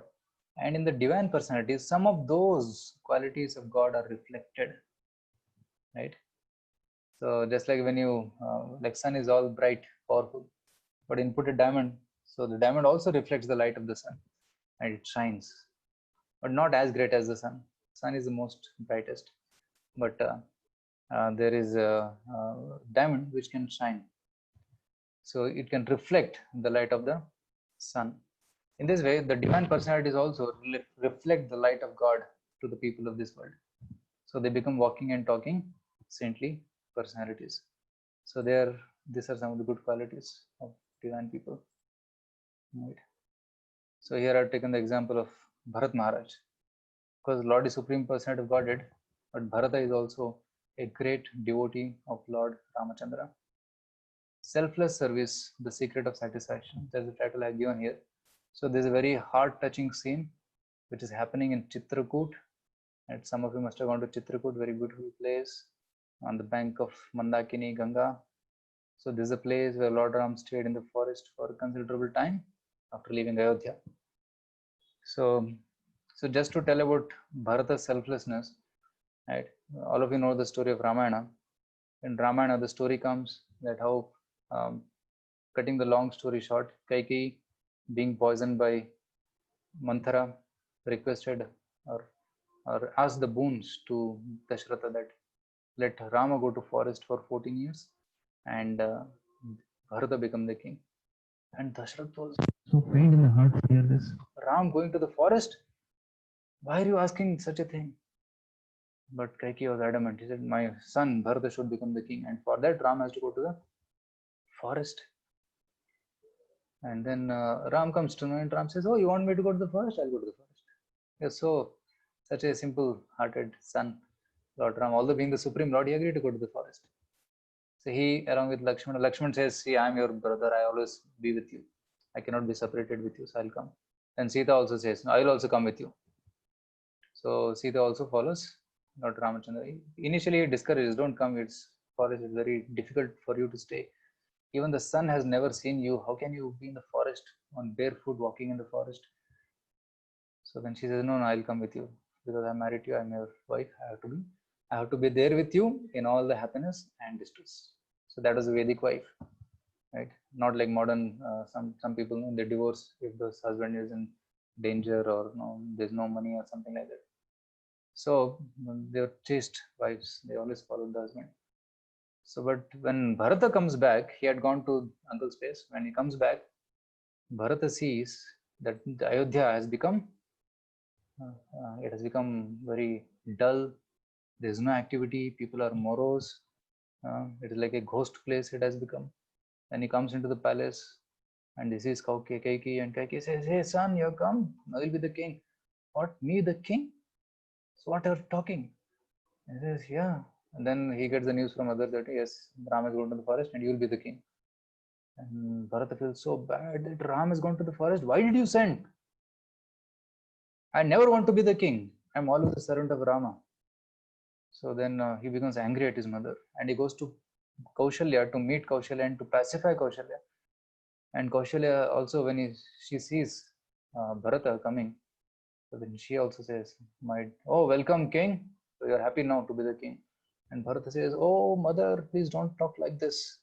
And in the divine personalities, some of those qualities of God are reflected, right? So just like when you, like sun is all bright, powerful, but in put a diamond, so the diamond also reflects the light of the sun and it shines, but not as great as the sun. Sun is the most brightest, but there is a diamond which can shine. So it can reflect the light of the sun. In this way, the divine personalities also reflect the light of God to the people of this world. So they become walking and talking saintly personalities. So these are some of the good qualities of divine people. Right. So here I've taken the example of Bharat Maharaj. Because Lord is Supreme Personality of Godhead, but Bharata is also a great devotee of Lord Ramachandra. Selfless service, the secret of satisfaction. That's the title I've given here. So there's a very heart-touching scene which is happening in Chitrakoot. And some of you must have gone to Chitrakoot, very beautiful place on the bank of Mandakini Ganga. So this is a place where Lord Ram stayed in the forest for a considerable time after leaving Ayodhya. So just to tell about Bharata's selflessness, right? All of you know the story of Ramayana. In Ramayana, the story comes that how, cutting the long story short, Kaikeyi, being poisoned by Manthara, requested or asked the boons to Dashratha that let Rama go to forest for 14 years and Bharata become the king. And Dashratha was so pained in the heart to hear this. Ram going to the forest? Why are you asking such a thing? But Kaikeyi was adamant. He said, my son Bharata should become the king, and for that Ram has to go to the forest. And then Ram comes to know, and Ram says, oh, you want me to go to the forest? I'll go to the forest. Yes, so such a simple-hearted son. Lord Ram, although being the supreme Lord, he agreed to go to the forest. So he, along with Lakshman says, see, I am your brother. I always be with you. I cannot be separated with you, so I'll come. And Sita also says, no, I will also come with you. So Sita also follows Lord Ramachandra. Initially, he discourages, don't come. It's forest is very difficult for you to stay. Even the sun has never seen you. How can you be in the forest on barefoot, walking in the forest? So then she says, no, I'll come with you because I'm married to you. I'm your wife. I have to be there with you in all the happiness and distress. So that was a Vedic wife, right? Not like modern. Some people know they divorce if the husband is in danger or there's no money or something like that. So they're chaste wives. They always follow the husband. So, but when Bharata comes back, he had gone to uncle's place. When he comes back, Bharata sees that the Ayodhya has become it has become very dull. There's no activity. People are morose. It is like a ghost place. It has become. And he comes into the palace, and this is Kaikeyi, and Kaikeyi says, "Hey son, you have come. I will be the king." What? Me, the king? So what are you talking? He says, "Yeah." And then he gets the news from others that yes, Ram has gone to the forest, and you will be the king. And Bharata feels so bad that Ram has gone to the forest. Why did you send? I never want to be the king. I'm always a servant of Rama. So then he becomes angry at his mother, and he goes to Kaushalya to meet Kaushalya and to pacify Kaushalya. And Kaushalya also, when she sees Bharata coming, so then she also says, "Oh, welcome, king. So you're happy now to be the king." And Bharata says, "Oh, mother, please don't talk like this.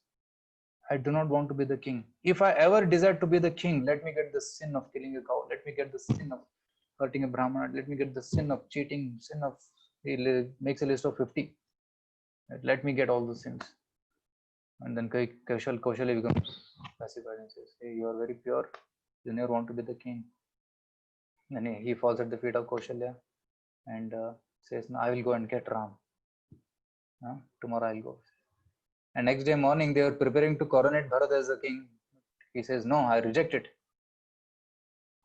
I do not want to be the king. If I ever desire to be the king, let me get the sin of killing a cow. Let me get the sin of hurting a Brahmana. Let me get the sin of cheating, sin of..." He makes a list of 50. Let me get all the sins. And then Kaushalya becomes pacified and says, "Hey, you are very pure. You never want to be the king." Then he falls at the feet of Kaushalya and says, "No, I will go and get Ram. Tomorrow I'll go." And next day morning, they were preparing to coronate Bharat as the king. He says, "No, I reject it.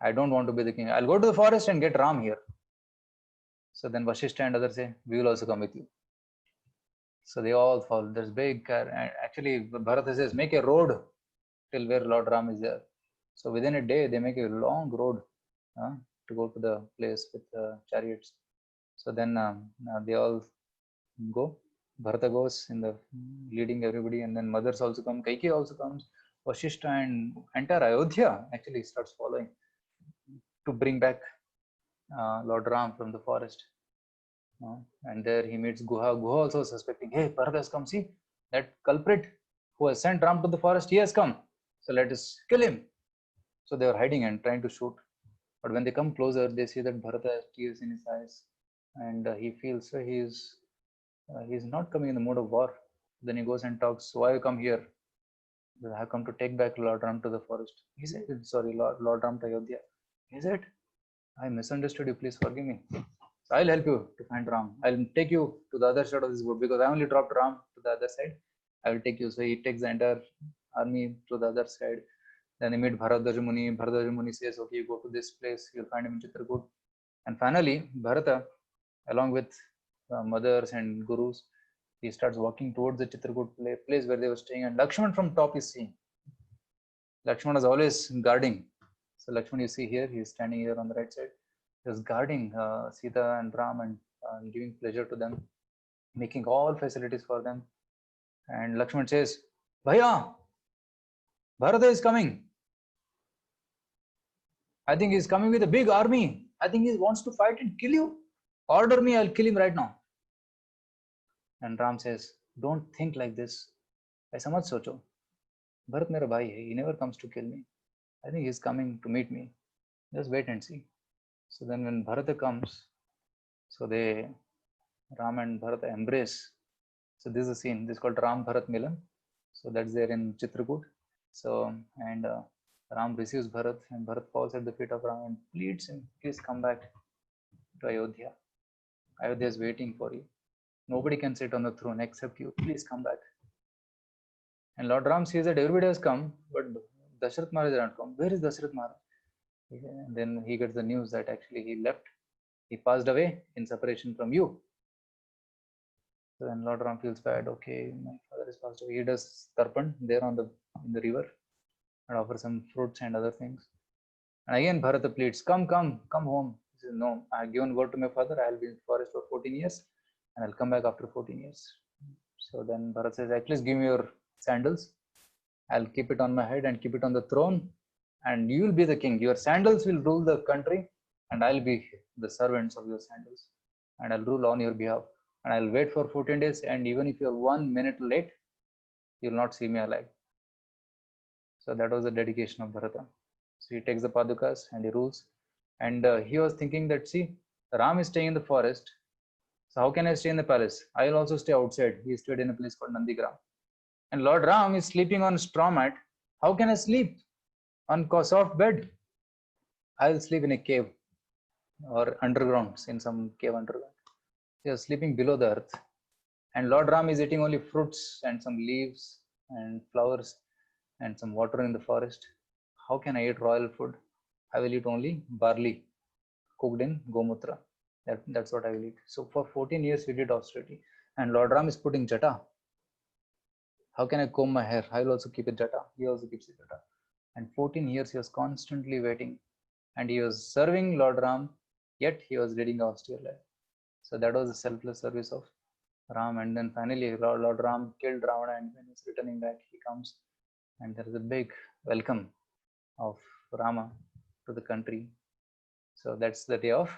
I don't want to be the king. I'll go to the forest and get Ram here." So then Vasishtha and others say, "We will also come with you." So they all follow. There's big car. And actually, Bharata says, "Make a road till where Lord Ram is there." So within a day, they make a long road to go to the place with chariots. So then they all go. Bharata goes in the leading everybody, and then mothers also come. Kaikeyi also comes. Vasishtha and entire Ayodhya actually starts following to bring back Lord Ram from the forest. And there he meets Guha. Guha also suspecting, "Hey, Bharata has come. See that culprit who has sent Ram to the forest. He has come. So let us kill him." So they were hiding and trying to shoot. But when they come closer, they see that Bharata has tears in his eyes, and he feels he's not coming in the mood of war. Then he goes and talks. "Why you come here?" "I have come to take back Lord Ram to the forest." He said, "Sorry, Lord Ram to Ayodhya." He said, "I misunderstood you. Please forgive me. So I'll help you to find Ram. I'll take you to the other side of this wood because I only dropped Ram to the other side. I will take you." So he takes the entire army to the other side. Then they meet Bharadwaja Muni. Bharadwaja Muni says, "Okay, you go to this place. You'll find him in Chitrakoot." And finally, Bharata, along with mothers and gurus, he starts walking towards the Chitrakoot place where they were staying. And Lakshman from top is seeing. Lakshman is always guarding. So Lakshman, you see here, he is standing here on the right side. He was guarding Sita and Ram and giving pleasure to them, making all facilities for them. And Lakshman says, "Bhaiya, Bharata is coming. I think he's coming with a big army. I think he wants to fight and kill you. Order me, I'll kill him right now." And Ram says, "Don't think like this. ऐसा मत सोचो. Bharat मेरा भाई है. He never comes to kill me. I think he's coming to meet me. Just wait and see." So then when Bharata comes, so Ram and Bharata embrace. So this is a scene. This is called Ram Bharat Milan. So that's there in Chitrakoot. So and Ram receives Bharat, and Bharat falls at the feet of Ram and pleads him, "Please come back to Ayodhya. Ayodhya is waiting for you. Nobody can sit on the throne except you. Please come back." And Lord Ram sees that everybody has come, but Dashrath Maharaj did not come. Where is Dashrath Maharaj? And then he gets the news that actually he left. He passed away in separation from you. So then Lord Ram feels bad. Okay, my father is passed away. He does tarpan there in the river and offers some fruits and other things. And again Bharata pleads, come home. He says, no, I have given word to my father. I will be in the forest for 14 years and I'll come back after 14 years. So then Bharat says, at least give me your sandals. I'll keep it on my head and keep it on the throne, and you will be the king. Your sandals will rule the country, and I'll be the servants of your sandals, and I'll rule on your behalf. And I'll wait for 14 days, and even if you're 1 minute late, you'll not see me alive. So that was the dedication of Bharata. So he takes the Padukas and he rules. And he was thinking that, see, Ram is staying in the forest. So how can I stay in the palace? I will also stay outside. He stayed in a place called Nandigram. And Lord Ram is sleeping on a straw mat. How can I sleep on a soft bed? I will sleep in a cave or underground, in some cave underground. He was sleeping below the earth. And Lord Ram is eating only fruits and some leaves and flowers and some water in the forest. How can I eat royal food? I will eat only barley cooked in Gomutra. That's what I will eat. So for 14 years he did austerity. And Lord Ram is putting jata. How can I comb my hair? I will also keep a jata. He also keeps a jata. And 14 years he was constantly waiting. And he was serving Lord Ram, yet he was leading austere life. So that was the selfless service of Ram. And then finally Lord Ram killed Ravana, and when he's returning back, he comes and there is a big welcome of Rama to the country. So that's the day of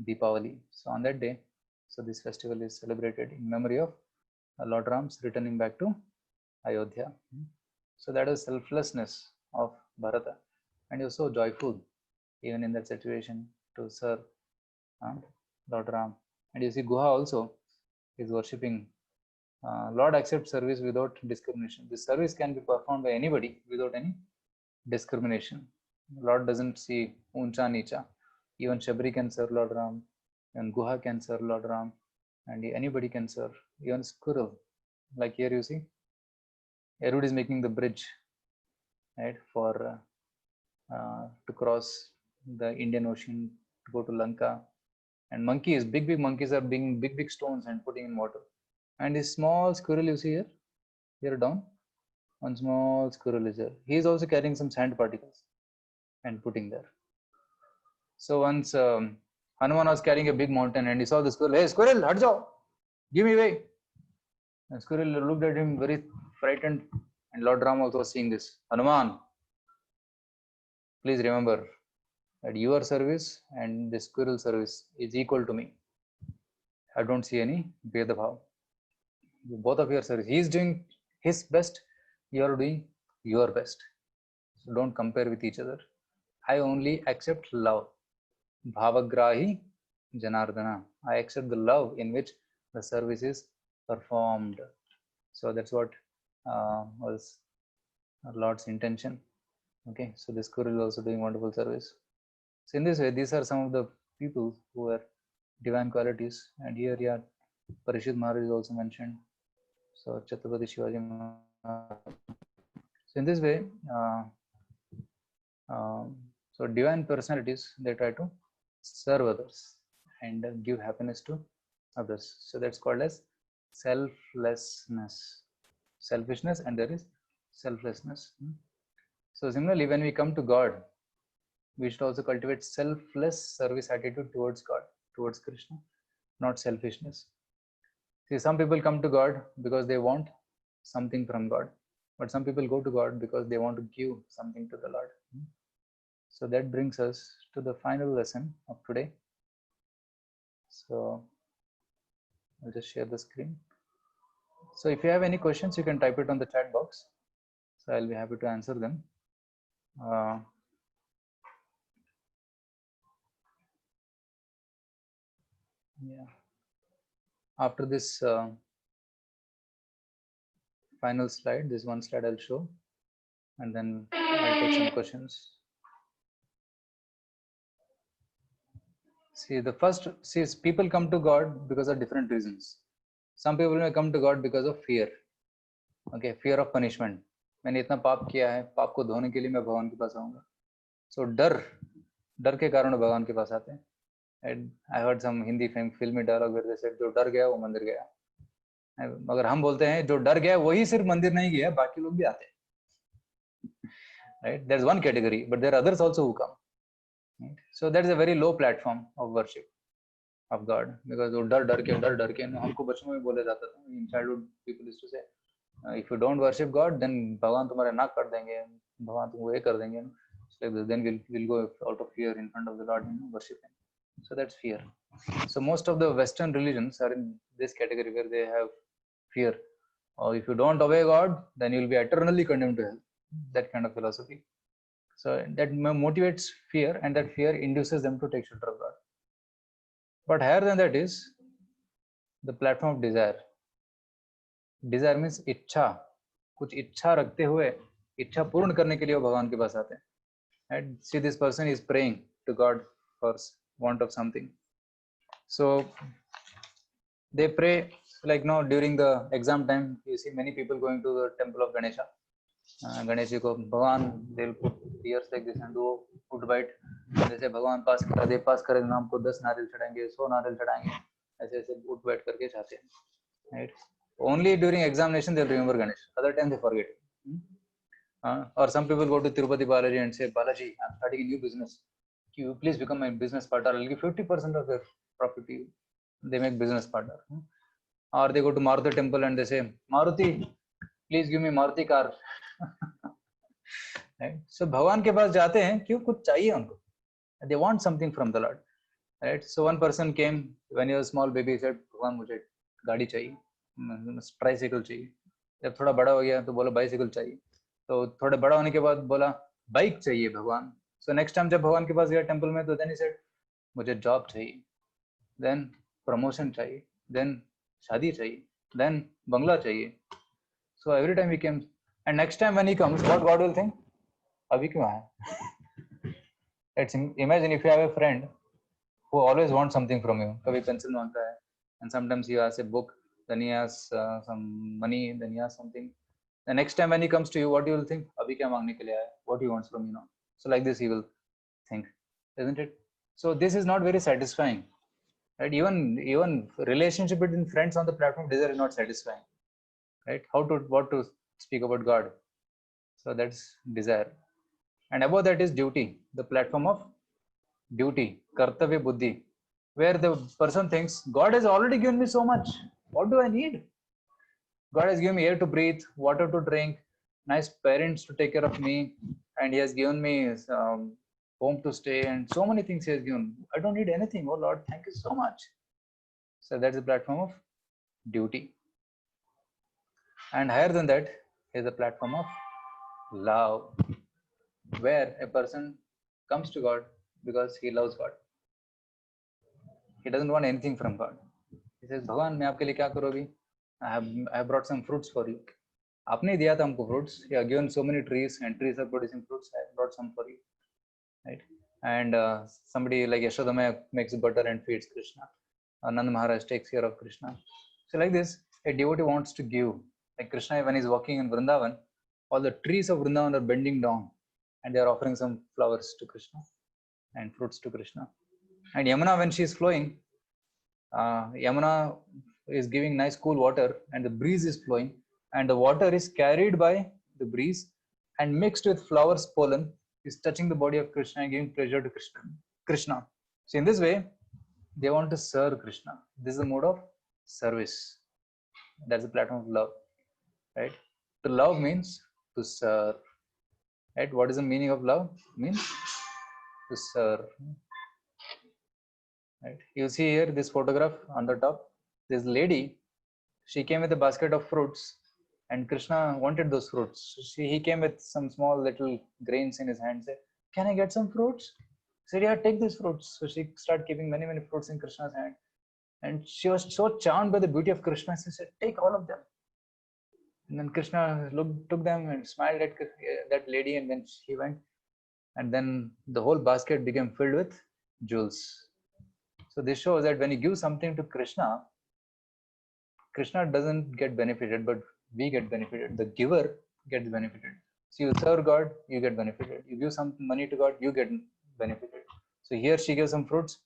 Deepavali. So on that day, so this festival is celebrated in memory of Lord Ram's returning back to Ayodhya. So that is selflessness of Bharata, and he was so joyful even in that situation to serve Lord Ram. And you see Guha also is worshipping. Lord accepts service without discrimination. This service can be performed by anybody without any discrimination. Lord doesn't see uncha nicha. Even Shabri can serve Lord Ram, and Guha can serve Lord Ram, and anybody can serve. Even squirrel, like here you see, Erud is making the bridge, right, for to cross the Indian Ocean to go to Lanka. And monkeys, big monkeys are being big stones and putting in water. And this small squirrel you see here down, one small squirrel is there. He is also carrying some sand particles and putting there. So once Hanuman was carrying a big mountain and he saw the squirrel. Hey squirrel, hut jao, give me way. And squirrel looked at him very frightened. And Lord Ram also was seeing this. Hanuman, please remember that your service and the squirrel service is equal to me. I don't see any Bheda Bhav. Both of your service. He is doing his best. You are doing your best. So don't compare with each other. I only accept love. Bhavagrahi Janardana. I accept the love in which the service is performed. So that's what was our Lord's intention. Okay, so this squirrel is also doing wonderful service. So in this way, these are some of the people who are divine qualities. And here, yeah, Parishit Maharaj is also mentioned. So Chhatrapati Shivaji Maharaj. So in this way, so divine personalities, they try to serve others and give happiness to others. So that's called as selflessness. Selfishness, and there is selflessness. So similarly, when we come to God, we should also cultivate selfless service attitude towards God, towards Krishna, not selfishness. See, some people come to God because they want something from God, but some people go to God because they want to give something to the Lord. So that brings us to the final lesson of today. So I'll just share the screen. So if you have any questions, you can type it on the chat box. So I'll be happy to answer them. Yeah. After this final slide, this one slide I'll show, and then I'll take some questions. See, the first, see, people come to God because of different reasons. Some people may come to God because of fear. Okay, fear of punishment. मैंने इतना पाप किया है, पाप को धोने के लिए मैं भगवान के पास आऊंगा. So डर के कारण भगवान के पास आते हैं. And I heard some Hindi filmy dialogue where they said, जो डर गया वो मंदिर गया. मगर हम बोलते हैं जो डर गया वही सिर्फ मंदिर नहीं गया, बाकी लोग भी आते हैं, right? There's one category, but there are others also who come, right? So that is a very low platform of worship of God, because वो डर डर के हमको बचपन में बोला जाता था, in childhood people used to say, if you don't worship God, then भगवान तुम्हारे नाक काट देंगे, भगवान तुमको ये कर देंगे, so then we'll go out of fear in front of the Lord and worship Him. So that's fear. So most of the Western religions are in this category where they have fear. Or if you don't obey God, then you'll be eternally condemned to hell. That kind of philosophy. So that motivates fear, and that fear induces them to take shelter of God. But higher than that is the platform of desire. Desire means इच्छा, कुछ इच्छा रखते हुए इच्छा पूर्ण करने के लिए वो भगवान के पास आते हैं. And see, this person is praying to God for want of something. So they pray, like now during the exam time, you see many people going to the temple of Ganesha. Ganesh ji को भगवान, they will put ears like this and do put bite, जैसे भगवान पास करा दे, पास करे नाम को 10 नारियल चढ़ाएंगे, 100 नारियल चढ़ाएंगे, ऐसे ऐसे उठ बैठ करके चाहते हैं, right? Only during examination they will remember Ganesh, other time they forget. Or some people go to Tirupati Balaji and say, Balaji, I'm starting a new business, you please become my business partner, I'll give 50% of their profit to you. They make business partner. Or they go to Maruti temple and they say, Maruti, please give me Maruti car. Right? So भगवान के पास जाते हैं क्यों, कुछ चाहिए उनको, they want something from the Lord, right? So one person came when he was small baby, said, भगवान मुझे गाड़ी चाहिए, ट्राइसाइकिल चाहिए. जब थोड़ा बड़ा हो गया तो बोला बाइसाइकिल चाहिए, तो थोड़ा बड़ा होने के बाद बोला बाइक चाहिए भगवान. So next time जब भगवान के पास गया टेम्पल में, तो then he said, मुझे जॉब चाहिए, then प्रमोशन चाहिए, then शादी चाहिए, then बंगला चाहिए. So every time he came, and next time when he comes, what God will think? अभी क्यों आया? Let's imagine if you have a friend who always wants something from you. कभी pencil मांगता है, and sometimes he asks a book, then he asks some money, then he asks something. The next time when he comes to you, what you will think? अभी क्या मांगने के लिए आया? What he wants from you now? So like this he will think, isn't it? So this is not very satisfying, right? Even relationship between friends on the platform desire is not satisfying, right? What to speak about God? So that's desire. And above that is duty, the platform of duty, kartavya buddhi, where the person thinks, God has already given me so much, what do I need? God has given me air to breathe, water to drink, nice parents to take care of me, and He has given me home to stay, and so many things He has given. I don't need anything. Oh Lord, thank you so much. So that's the platform of duty. And higher than that is the platform of love, where a person comes to God because he loves God. He doesn't want anything from God. He says, भगवान मैं आपके लिए क्या करूँ अभी? I have brought some fruits for you. आपने दिया था हमको fruits. You have given so many trees and trees are producing fruits. I have brought some for you, right? And somebody like Yashodama makes butter and feeds Krishna. Nanda Maharaj takes care of Krishna. So like this, a devotee wants to give. Like Krishna, when he's walking in Vrindavan, all the trees of Vrindavan are bending down, and they are offering some flowers to Krishna and fruits to Krishna. And Yamuna, when she is flowing, Yamuna is giving nice cool water, and the breeze is flowing, and the water is carried by the breeze and mixed with flowers pollen is touching the body of Krishna and giving pleasure to Krishna. So in this way, they want to serve Krishna. This is the mode of service. That's the platform of love, right? To love means to serve, right? What is the meaning of love? It means to serve, right? You see here this photograph on the top. This lady, she came with a basket of fruits, and Krishna wanted those fruits. So he came with some small little grains in his hand. Said, "Can I get some fruits?" He said, "Yeah, take these fruits." So she started keeping many fruits in Krishna's hand, and she was so charmed by the beauty of Krishna. She said, "Take all of them." And then Krishna took them and smiled at that lady, and then he went. And then the whole basket became filled with jewels. So this shows that when you give something to Krishna, Krishna doesn't get benefited, but we get benefited. The giver gets benefited. So you serve God, you get benefited. You give some money to God, you get benefited. So here she gave some fruits,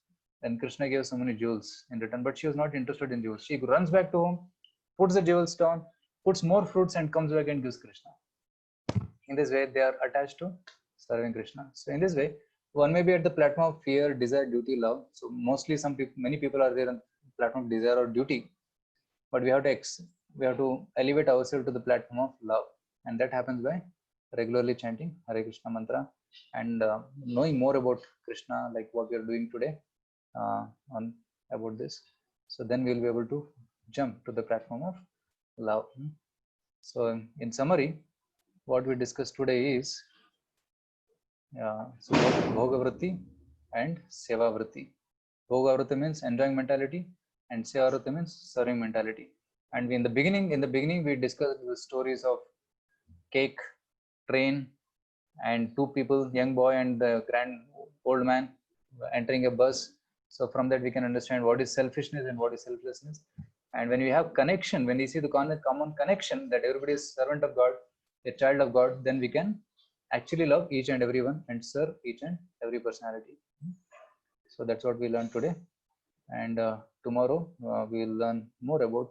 and Krishna gave so many jewels in return, but she was not interested in jewels. She runs back to home, puts the jewels down, puts more fruits and comes back and gives Krishna. In this way, they are attached to serving Krishna. So in this way, one may be at the platform of fear, desire, duty, love. So mostly many people are there on the platform of desire or duty, but we have to elevate ourselves to the platform of love, and that happens by regularly chanting Hare Krishna mantra and knowing more about Krishna, like what we are doing today on about this. So then we'll be able to jump to the platform of love. So in summary, what we discussed today is so Bhoga Vritti and Seva Vritti. Bhoga Vritti means enjoying mentality, and Seva Vritti means serving mentality. And in the beginning, we discussed the stories of cake, train, and two people, young boy and the old man, entering a bus. So from that we can understand what is selfishness and what is selflessness. And when we have connection, when we see the common connection that everybody is servant of God, a child of God, then we can actually love each and everyone and serve each and every personality. So that's what we learned today. And tomorrow we will learn more about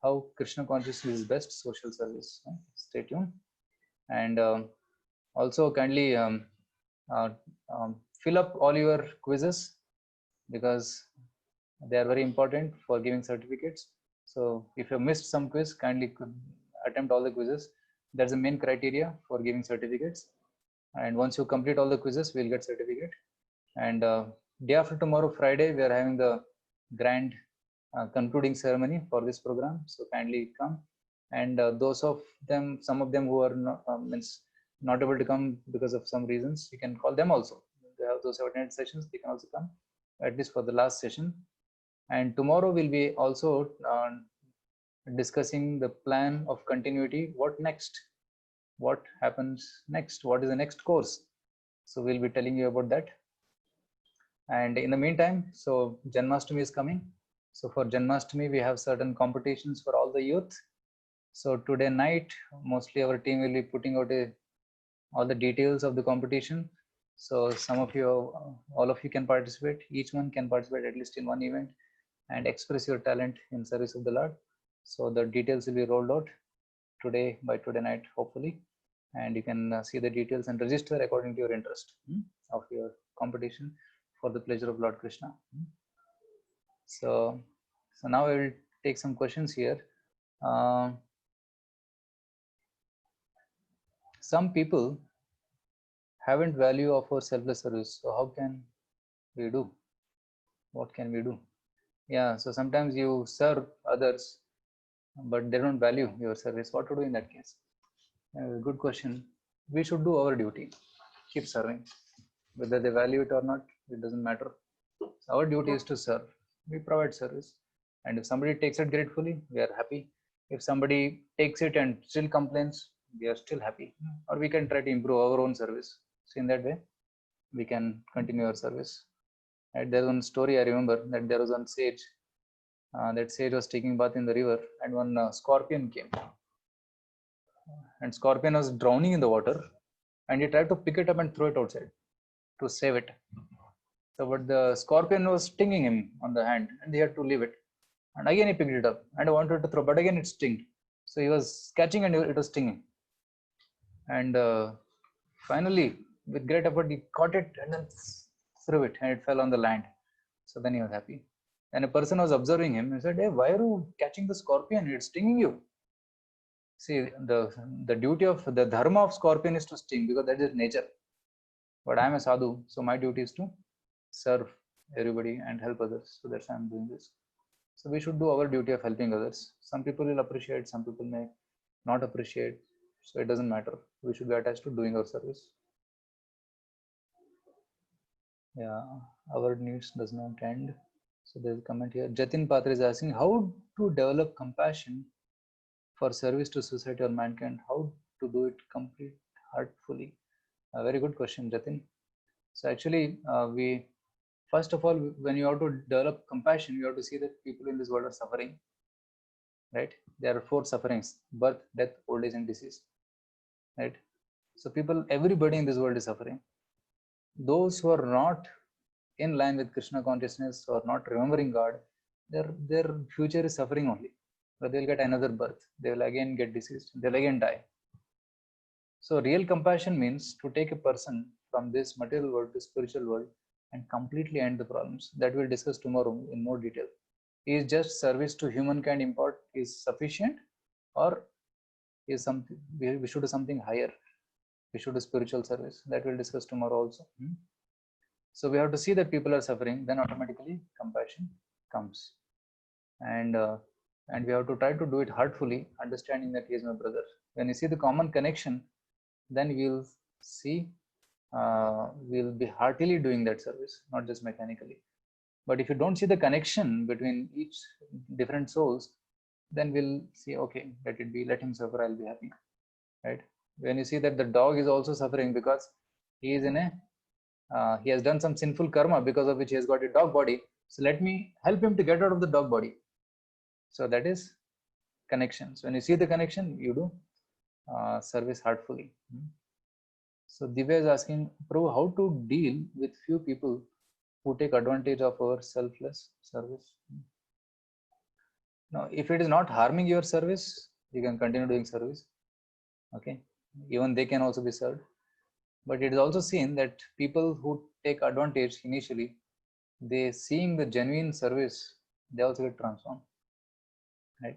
how Krishna consciousness is best social service. Stay tuned. And also kindly fill up all your quizzes, because they are very important for giving certificates. So if you missed some quiz, kindly attempt all the quizzes. That's the main criteria for giving certificates. And once you complete all the quizzes, we'll get certificate. And day after tomorrow, Friday, we are having the grand concluding ceremony for this program. So kindly come. And some of them who are not able to come because of some reasons, you can call them also. They have those attended sessions, they can also come, at least for the last session. And tomorrow we'll be also discussing the plan of continuity. What next? What happens next? What is the next course? So we'll be telling you about that. And in the meantime, so Janmashtami is coming. So for Janmashtami, we have certain competitions for all the youth. So today night, mostly our team will be putting out all the details of the competition. So all of you can participate. Each one can participate at least in one event and express your talent in service of the Lord. So the details will be rolled out by today night, hopefully. And you can see the details and register according to your interest of your competition for the pleasure of Lord Krishna. So now I will take some questions here. Some people haven't value of our selfless service. So how can we do? What can we do? Yeah, so sometimes you serve others, but they don't value your service. What to do in that case? Good question. We should do our duty. Keep serving. Whether they value it or not, it doesn't matter. Our duty is to serve. We provide service. And if somebody takes it gratefully, we are happy. If somebody takes it and still complains, we are still happy. Or we can try to improve our own service. So in that way, we can continue our service. And there's one story I remember, that there was one sage. That sage was taking bath in the river, and one scorpion came. And scorpion was drowning in the water, and he tried to pick it up and throw it outside to save it. So, but the scorpion was stinging him on the hand, and he had to leave it. And again he picked it up and wanted to throw, but again it stinged. So he was catching and it was stinging. And finally, with great effort, he caught it and then threw it, and it fell on the land. So then he was happy. And a person was observing him and said, "Hey, why are you catching the scorpion? It's stinging you." See, the duty of the dharma of scorpion is to sting, because that is nature. But I am a sadhu, so my duty is to serve everybody and help others. So that's why I'm doing this. So we should do our duty of helping others. Some people will appreciate, some people may not appreciate. So it doesn't matter. We should be attached to doing our service. Yeah, our needs does not end. So there's a comment here. Jatin Patra is asking how to develop compassion for service to society or mankind. How to do it complete heartfully? A very good question, Jatin. So actually, first of all, when you have to develop compassion, you have to see that people in this world are suffering, right? There are 4 sufferings: birth, death, old age, and disease, right? So everybody in this world is suffering. Those who are not in line with Krishna consciousness or not remembering God, their future is suffering only. but they'll get another birth. They will again get deceased. They'll again die. So real compassion means to take a person from this material world to spiritual world and completely end the problems. That we'll discuss tomorrow in more detail. Is just service to humankind import is sufficient, or is something we should do something higher? We should do spiritual service. That we'll discuss tomorrow also. So we have to see that people are suffering, then automatically compassion comes, and we have to try to do it heartfully, understanding that he is my brother. When you see the common connection, then we'll see we'll be heartily doing that service, not just mechanically. But if you don't see the connection between each different souls, then we'll see, okay, let it be, let him suffer, I'll be happy, right? When you see that the dog is also suffering because he is in a he has done some sinful karma because of which he has got a dog body, so let me help him to get out of the dog body. So that is connection. So when you see the connection, you do service heartfully. So Divya is asking, Prabhu, how to deal with few people who take advantage of our selfless service? Now, if it is not harming your service, you can continue doing service. Okay, even they can also be served. But it is also seen that people who take advantage initially, they seeing the genuine service, they also get transformed, right?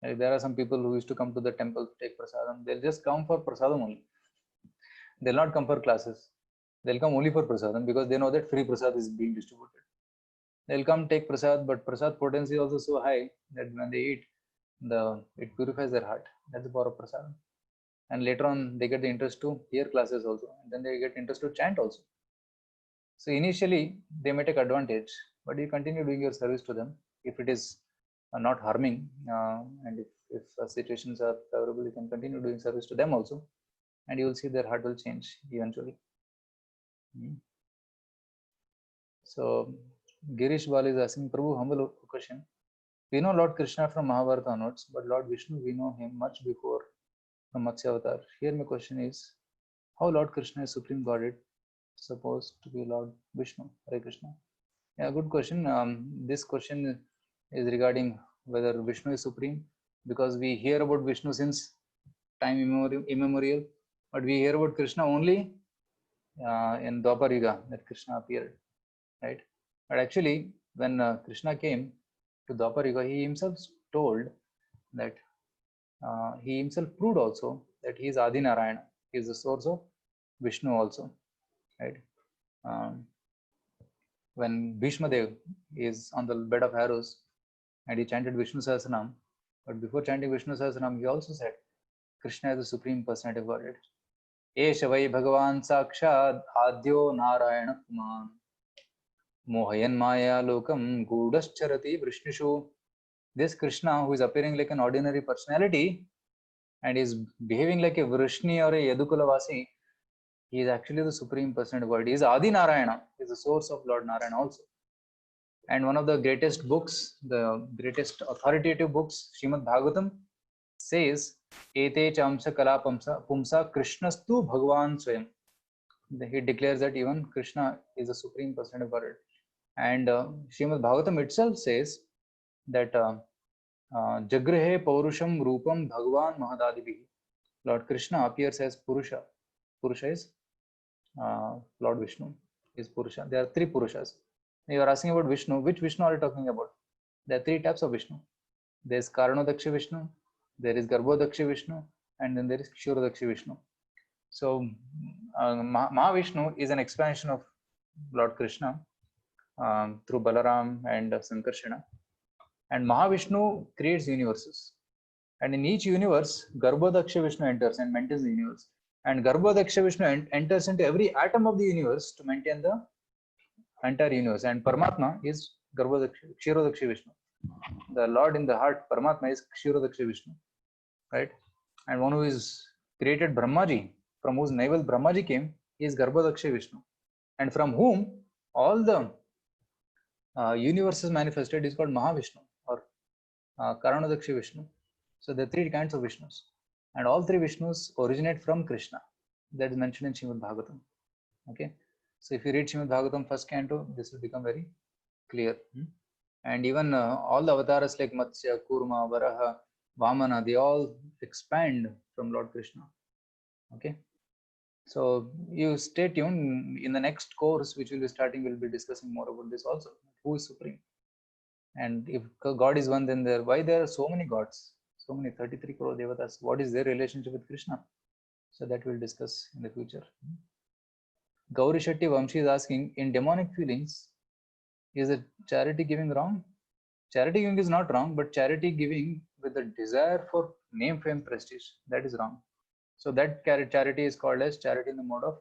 Like there are some people who used to come to the temple to take prasadam. They'll just come for prasadam only. They'll not come for classes. They'll come only for prasadam because they know that free prasad is being distributed. They'll come take prasad, but prasad potency is also so high that when they eat, it purifies their heart. That's the power of prasadam. And later on, they get the interest to hear classes also, and then they get interest to chant also. So initially, they may take advantage, but you continue doing your service to them. If it is not harming, and if situations are favorable, you can continue doing service to them also, and you will see their heart will change eventually. So Girish Bal is asking, Prabhu, humble question. We know Lord Krishna from Mahabharata onwards, but Lord Vishnu, we know him much before from Matsya Avatar. Here my question is, how Lord Krishna is Supreme Godhead supposed to be Lord Vishnu? Hare Krishna. Yeah, good question. This question is regarding whether Vishnu is supreme, because we hear about Vishnu since time immemorial, but we hear about Krishna only in Dwapar Yuga, that Krishna appeared, right? But actually, when Krishna came to Dwapar Yuga, he himself told that he himself proved also that he is Adi Narayana. He is the source of Vishnu also, right? When Bhishma Dev is on the bed of arrows and he chanted Vishnu Sahasranam, but before chanting Vishnu Sahasranam, he also said, Krishna is the Supreme Personality of Godhead. Esha vai Bhagavan Sakshad Adyo Narayana Kuman Mohayan Maya Lokam Gudascharati Vrishnishu. This Krishna, who is appearing like an ordinary personality and is behaving like a Vrishni or a Yadukulavasi, he is actually the Supreme Personality of God. He is Adi Narayana, he is the source of Lord Narayana also. And one of the greatest books, the greatest authoritative books, Srimad Bhagavatam, says, Ete chamsa kala pumsa Krishnastu Bhagavan Swayam. He declares that even Krishna is the Supreme Personality of Godhead. And Srimad Bhagavatam itself says that Jagrihe Paurusham Rupam Bhagavan Mahadadibihi. Lord Krishna appears as Purusha. Purusha is Lord Vishnu, is Purusha. There are three Purushas. You are asking about Vishnu. Which Vishnu are you talking about? There are three types of Vishnu. There is Karanodakshi Vishnu, there is Garbhodakshi Vishnu, and then there is Kshurodakshi Vishnu. So Mahavishnu is an expansion of Lord Krishna through Balaram and Sankarsana. And Mahavishnu creates universes. And in each universe, Garbhodaksha Vishnu enters and maintains the universe. And Garbhodaksha Vishnu enters into every atom of the universe to maintain the entire universe. And Paramatma is Kshirodakshi Vishnu. The Lord in the heart, Paramatma, is Kshirodakshi Vishnu, right? And one who is created Brahmaji, from whose navel Brahmaji came, is Garbhodakshi Vishnu. And from whom all the universes manifested is called Mahavishnu or Karanodakshi Vishnu. So there are three kinds of Vishnus. And all three Vishnus originate from Krishna. That is mentioned in Srimad Bhagavatam. Okay. So if you read Srimad Bhagavatam first canto, this will become very clear. And even all the avatars like Matsya, Kurma, Varaha, Vamana, they all expand from Lord Krishna. Okay. So you stay tuned. In the next course, which will be starting, we'll be discussing more about this also. Who is supreme? And if God is one, then why there are so many gods? So many 33 crore devatas. What is their relationship with Krishna? So that we'll discuss in the future. Gauri Shetty Vamshi is asking, in demonic feelings, is a charity giving wrong? Charity giving is not wrong, but charity giving with the desire for name, fame, prestige, that is wrong. So that charity is called as charity in the mode of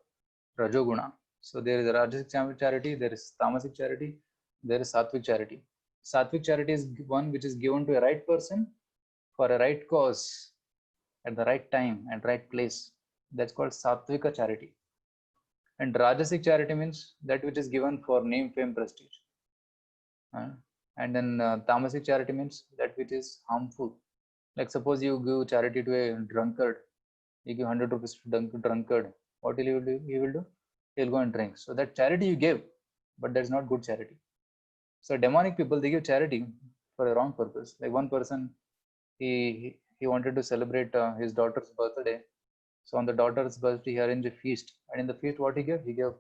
Rajoguna. So there is a Rajasic charity, there is Tamasic charity, there is Sattvic charity. Sattvic charity is one which is given to a right person for a right cause at the right time and right place. That's called Sattvika charity. And Rajasic charity means that which is given for name, fame, prestige. And then Tamasic charity means that which is harmful. Like suppose you give charity to a drunkard, you give 100 rupees to drunkard. What will you do? He will do? He'll go and drink. So that charity you give, but that's not good charity. So demonic people, they give charity for a wrong purpose. Like one person, he wanted to celebrate his daughter's birthday. So on the daughter's birthday, he arranged a feast. And in the feast, what he gave? He gave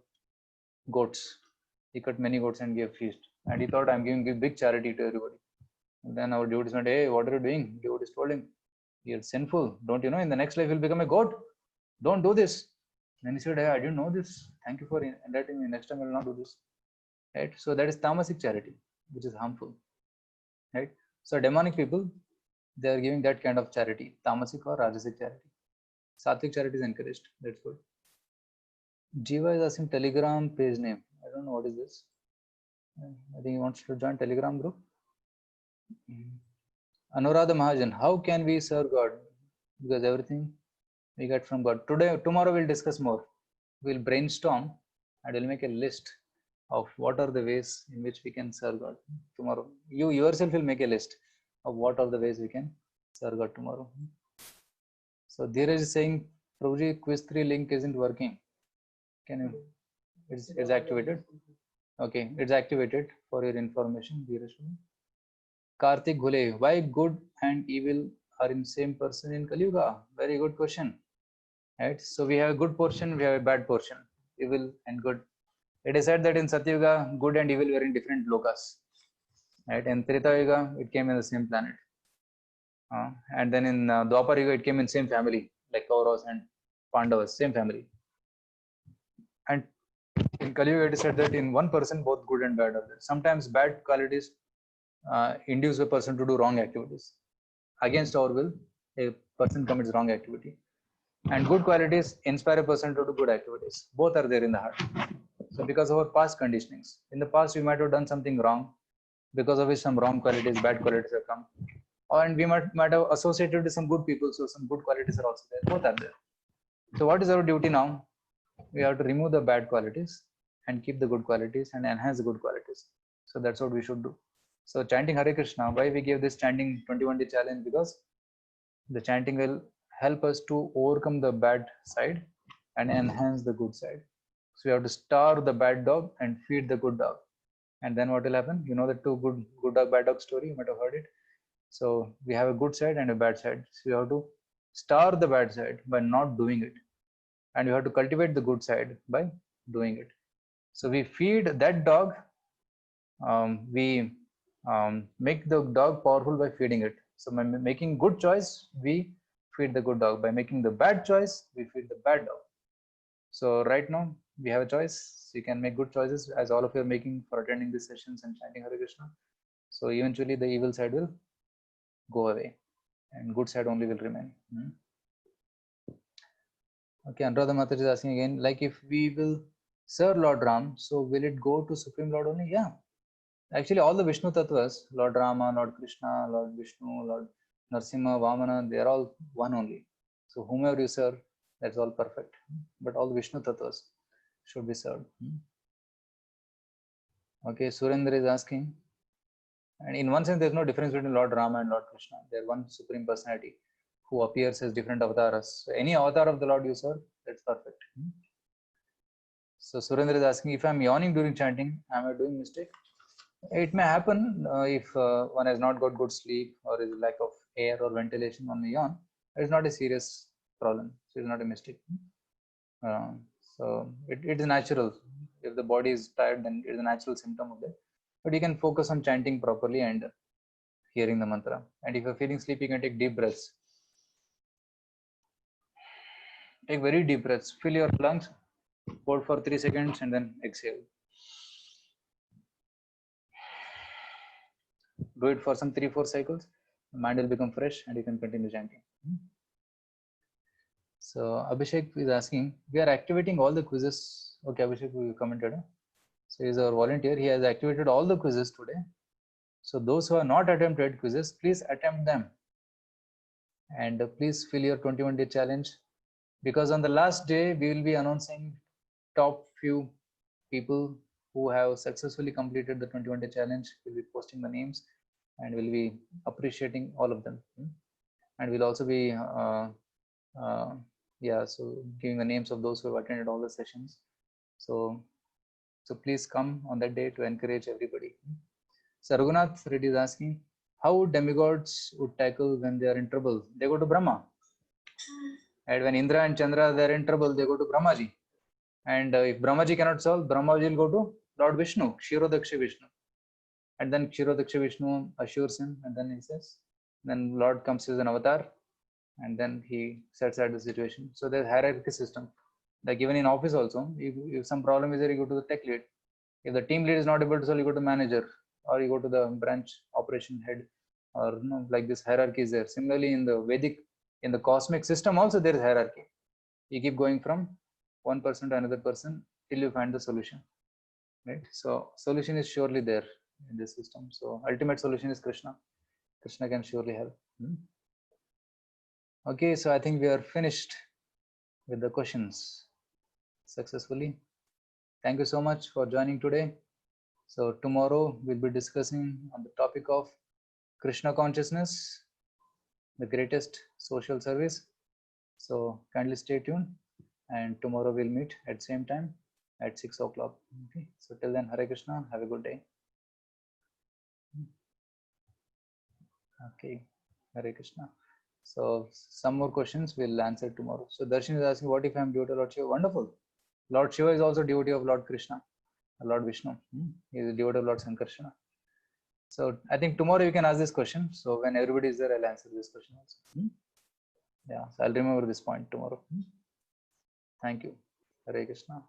goats. He cut many goats and gave feast. And he thought, I'm giving big charity to everybody. And then our devotee said, hey, what are you doing? Devotee told him, you're sinful. Don't you know in the next life you'll become a goat? Don't do this. And he said, hey, I didn't know this. Thank you for enlightening me. Next time I will not do this. Right? So that is tamasic charity, which is harmful. Right? So demonic people, they are giving that kind of charity, tamasic or rajasic charity. Sattvic charity is encouraged. That's good. Jiva is asking Telegram page name. I don't know what is this. I think he wants to join Telegram group. Anuradha Mahajan, how can we serve God? Because everything we get from God. Tomorrow we'll discuss more. We'll brainstorm and we'll make a list of what are the ways in which we can serve God tomorrow. You yourself will make a list of what are the ways we can serve God tomorrow. So Dheeraj is saying, Prabhuji, quiz 3 link isn't working. Can you? It's activated. Okay, it's activated for your information. Dheeraj. Karthik Ghule, why good and evil are in same person in Kali Yuga? Very good question. Right? So we have a good portion, we have a bad portion, evil and good. It is said that in Satyuga, good and evil were in different lokas. Right? In Treta Yuga, it came in the same planet. And then in Dwapar Yuga, it came in same family, like Kauravas and Pandavas, same family. And in Kali Yuga, it is said that in one person, both good and bad are there. Sometimes bad qualities induce a person to do wrong activities. Against our will, a person commits wrong activity. And good qualities inspire a person to do good activities. Both are there in the heart. So because of our past conditionings, in the past we might have done something wrong, because of which some wrong qualities, bad qualities have come. And we might have associated with some good people, so some good qualities are also there. Both are there. So what is our duty now? We have to remove the bad qualities and keep the good qualities and enhance the good qualities. So that's what we should do. So chanting Hare Krishna, why we gave this chanting 21-day challenge? Because the chanting will help us to overcome the bad side and enhance the good side. So we have to starve the bad dog and feed the good dog. And then what will happen? You know the two good dog, bad dog story, you might have heard it. So we have a good side and a bad side. So you have to starve the bad side by not doing it. And you have to cultivate the good side by doing it. So we feed that dog, we make the dog powerful by feeding it. So by making good choice, we feed the good dog. By making the bad choice, we feed the bad dog. So right now we have a choice. You can make good choices as all of you are making for attending these sessions and chanting Hare Krishna. So eventually the evil side will go away and good side only will remain. Okay, Anuradha Mataji is asking again, like if we will serve Lord Ram, so will it go to Supreme Lord only? Yeah. Actually, all the Vishnu Tattvas, Lord Rama, Lord Krishna, Lord Vishnu, Lord Narsimha, Vamana, they are all one only. So whomever you serve, that's all perfect. But all the Vishnu Tattvas should be served. Okay, Surendra is asking, and in one sense, there's no difference between Lord Rama and Lord Krishna. They're one supreme personality who appears as different avatars. So any avatar of the Lord you serve, that's perfect. So Surendra is asking, if I'm yawning during chanting, am I doing mistake? It may happen if one has not got good sleep or is lack of air or ventilation on the yawn. It's not a serious problem. So it's not a mistake. So it is natural. If the body is tired, then it is a natural symptom of that. But you can focus on chanting properly and hearing the mantra. And if you're feeling sleepy, you can take deep breaths. Take very deep breaths. Fill your lungs, hold for 3 seconds, and then exhale. Do it for some 3-4 cycles. The mind will become fresh and you can continue chanting. So Abhishek is asking, we are activating all the quizzes. Okay, Abhishek, you commented. Huh? So he's our volunteer. He has activated all the quizzes today. So those who are not attempted quizzes, please attempt them. And please fill your 21-day challenge. Because on the last day, we will be announcing top few people who have successfully completed the 21-day challenge. We'll be posting the names and we'll be appreciating all of them. And we'll also be so giving the names of those who have attended all the sessions. So please come on that day to encourage everybody. So Raghunath Reddy is asking, how would demigods would tackle when they are in trouble? They go to Brahma. And when Indra and Chandra they are in trouble, they go to Brahmaji. And if Brahmaji cannot solve, Brahmaji will go to Lord Vishnu, Kshirodaksha Vishnu. And then Kshirodaksha Vishnu assures him, and then he says, then Lord comes as an avatar, and then he sets out the situation. So there's hierarchy system. Like even in office also, if some problem is there, you go to the tech lead. If the team lead is not able to solve, you go to manager, or you go to the branch operation head, or like this hierarchy is there. Similarly, in the Vedic, in the cosmic system also there is hierarchy. You keep going from one person to another person till you find the solution, right? So solution is surely there in this system. So ultimate solution is Krishna. Krishna can surely help. Okay, so I think we are finished with the questions successfully. Thank you so much for joining today. So tomorrow we'll be discussing on the topic of Krishna consciousness, the greatest social service. So kindly stay tuned, and tomorrow we'll meet at same time at 6 o'clock. Okay. So till then, Hare Krishna. Have a good day. Okay. Hare Krishna. So some more questions we'll answer tomorrow. So Darshan is asking, what if I'm devotee of Lord Shiva? Wonderful. Lord Shiva is also devotee of Lord Krishna, Lord Vishnu. He is a devotee of Lord Sankarsana. So I think tomorrow you can ask this question. So when everybody is there, I'll answer this question also. Yeah, so I'll remember this point tomorrow. Thank you. Hare Krishna.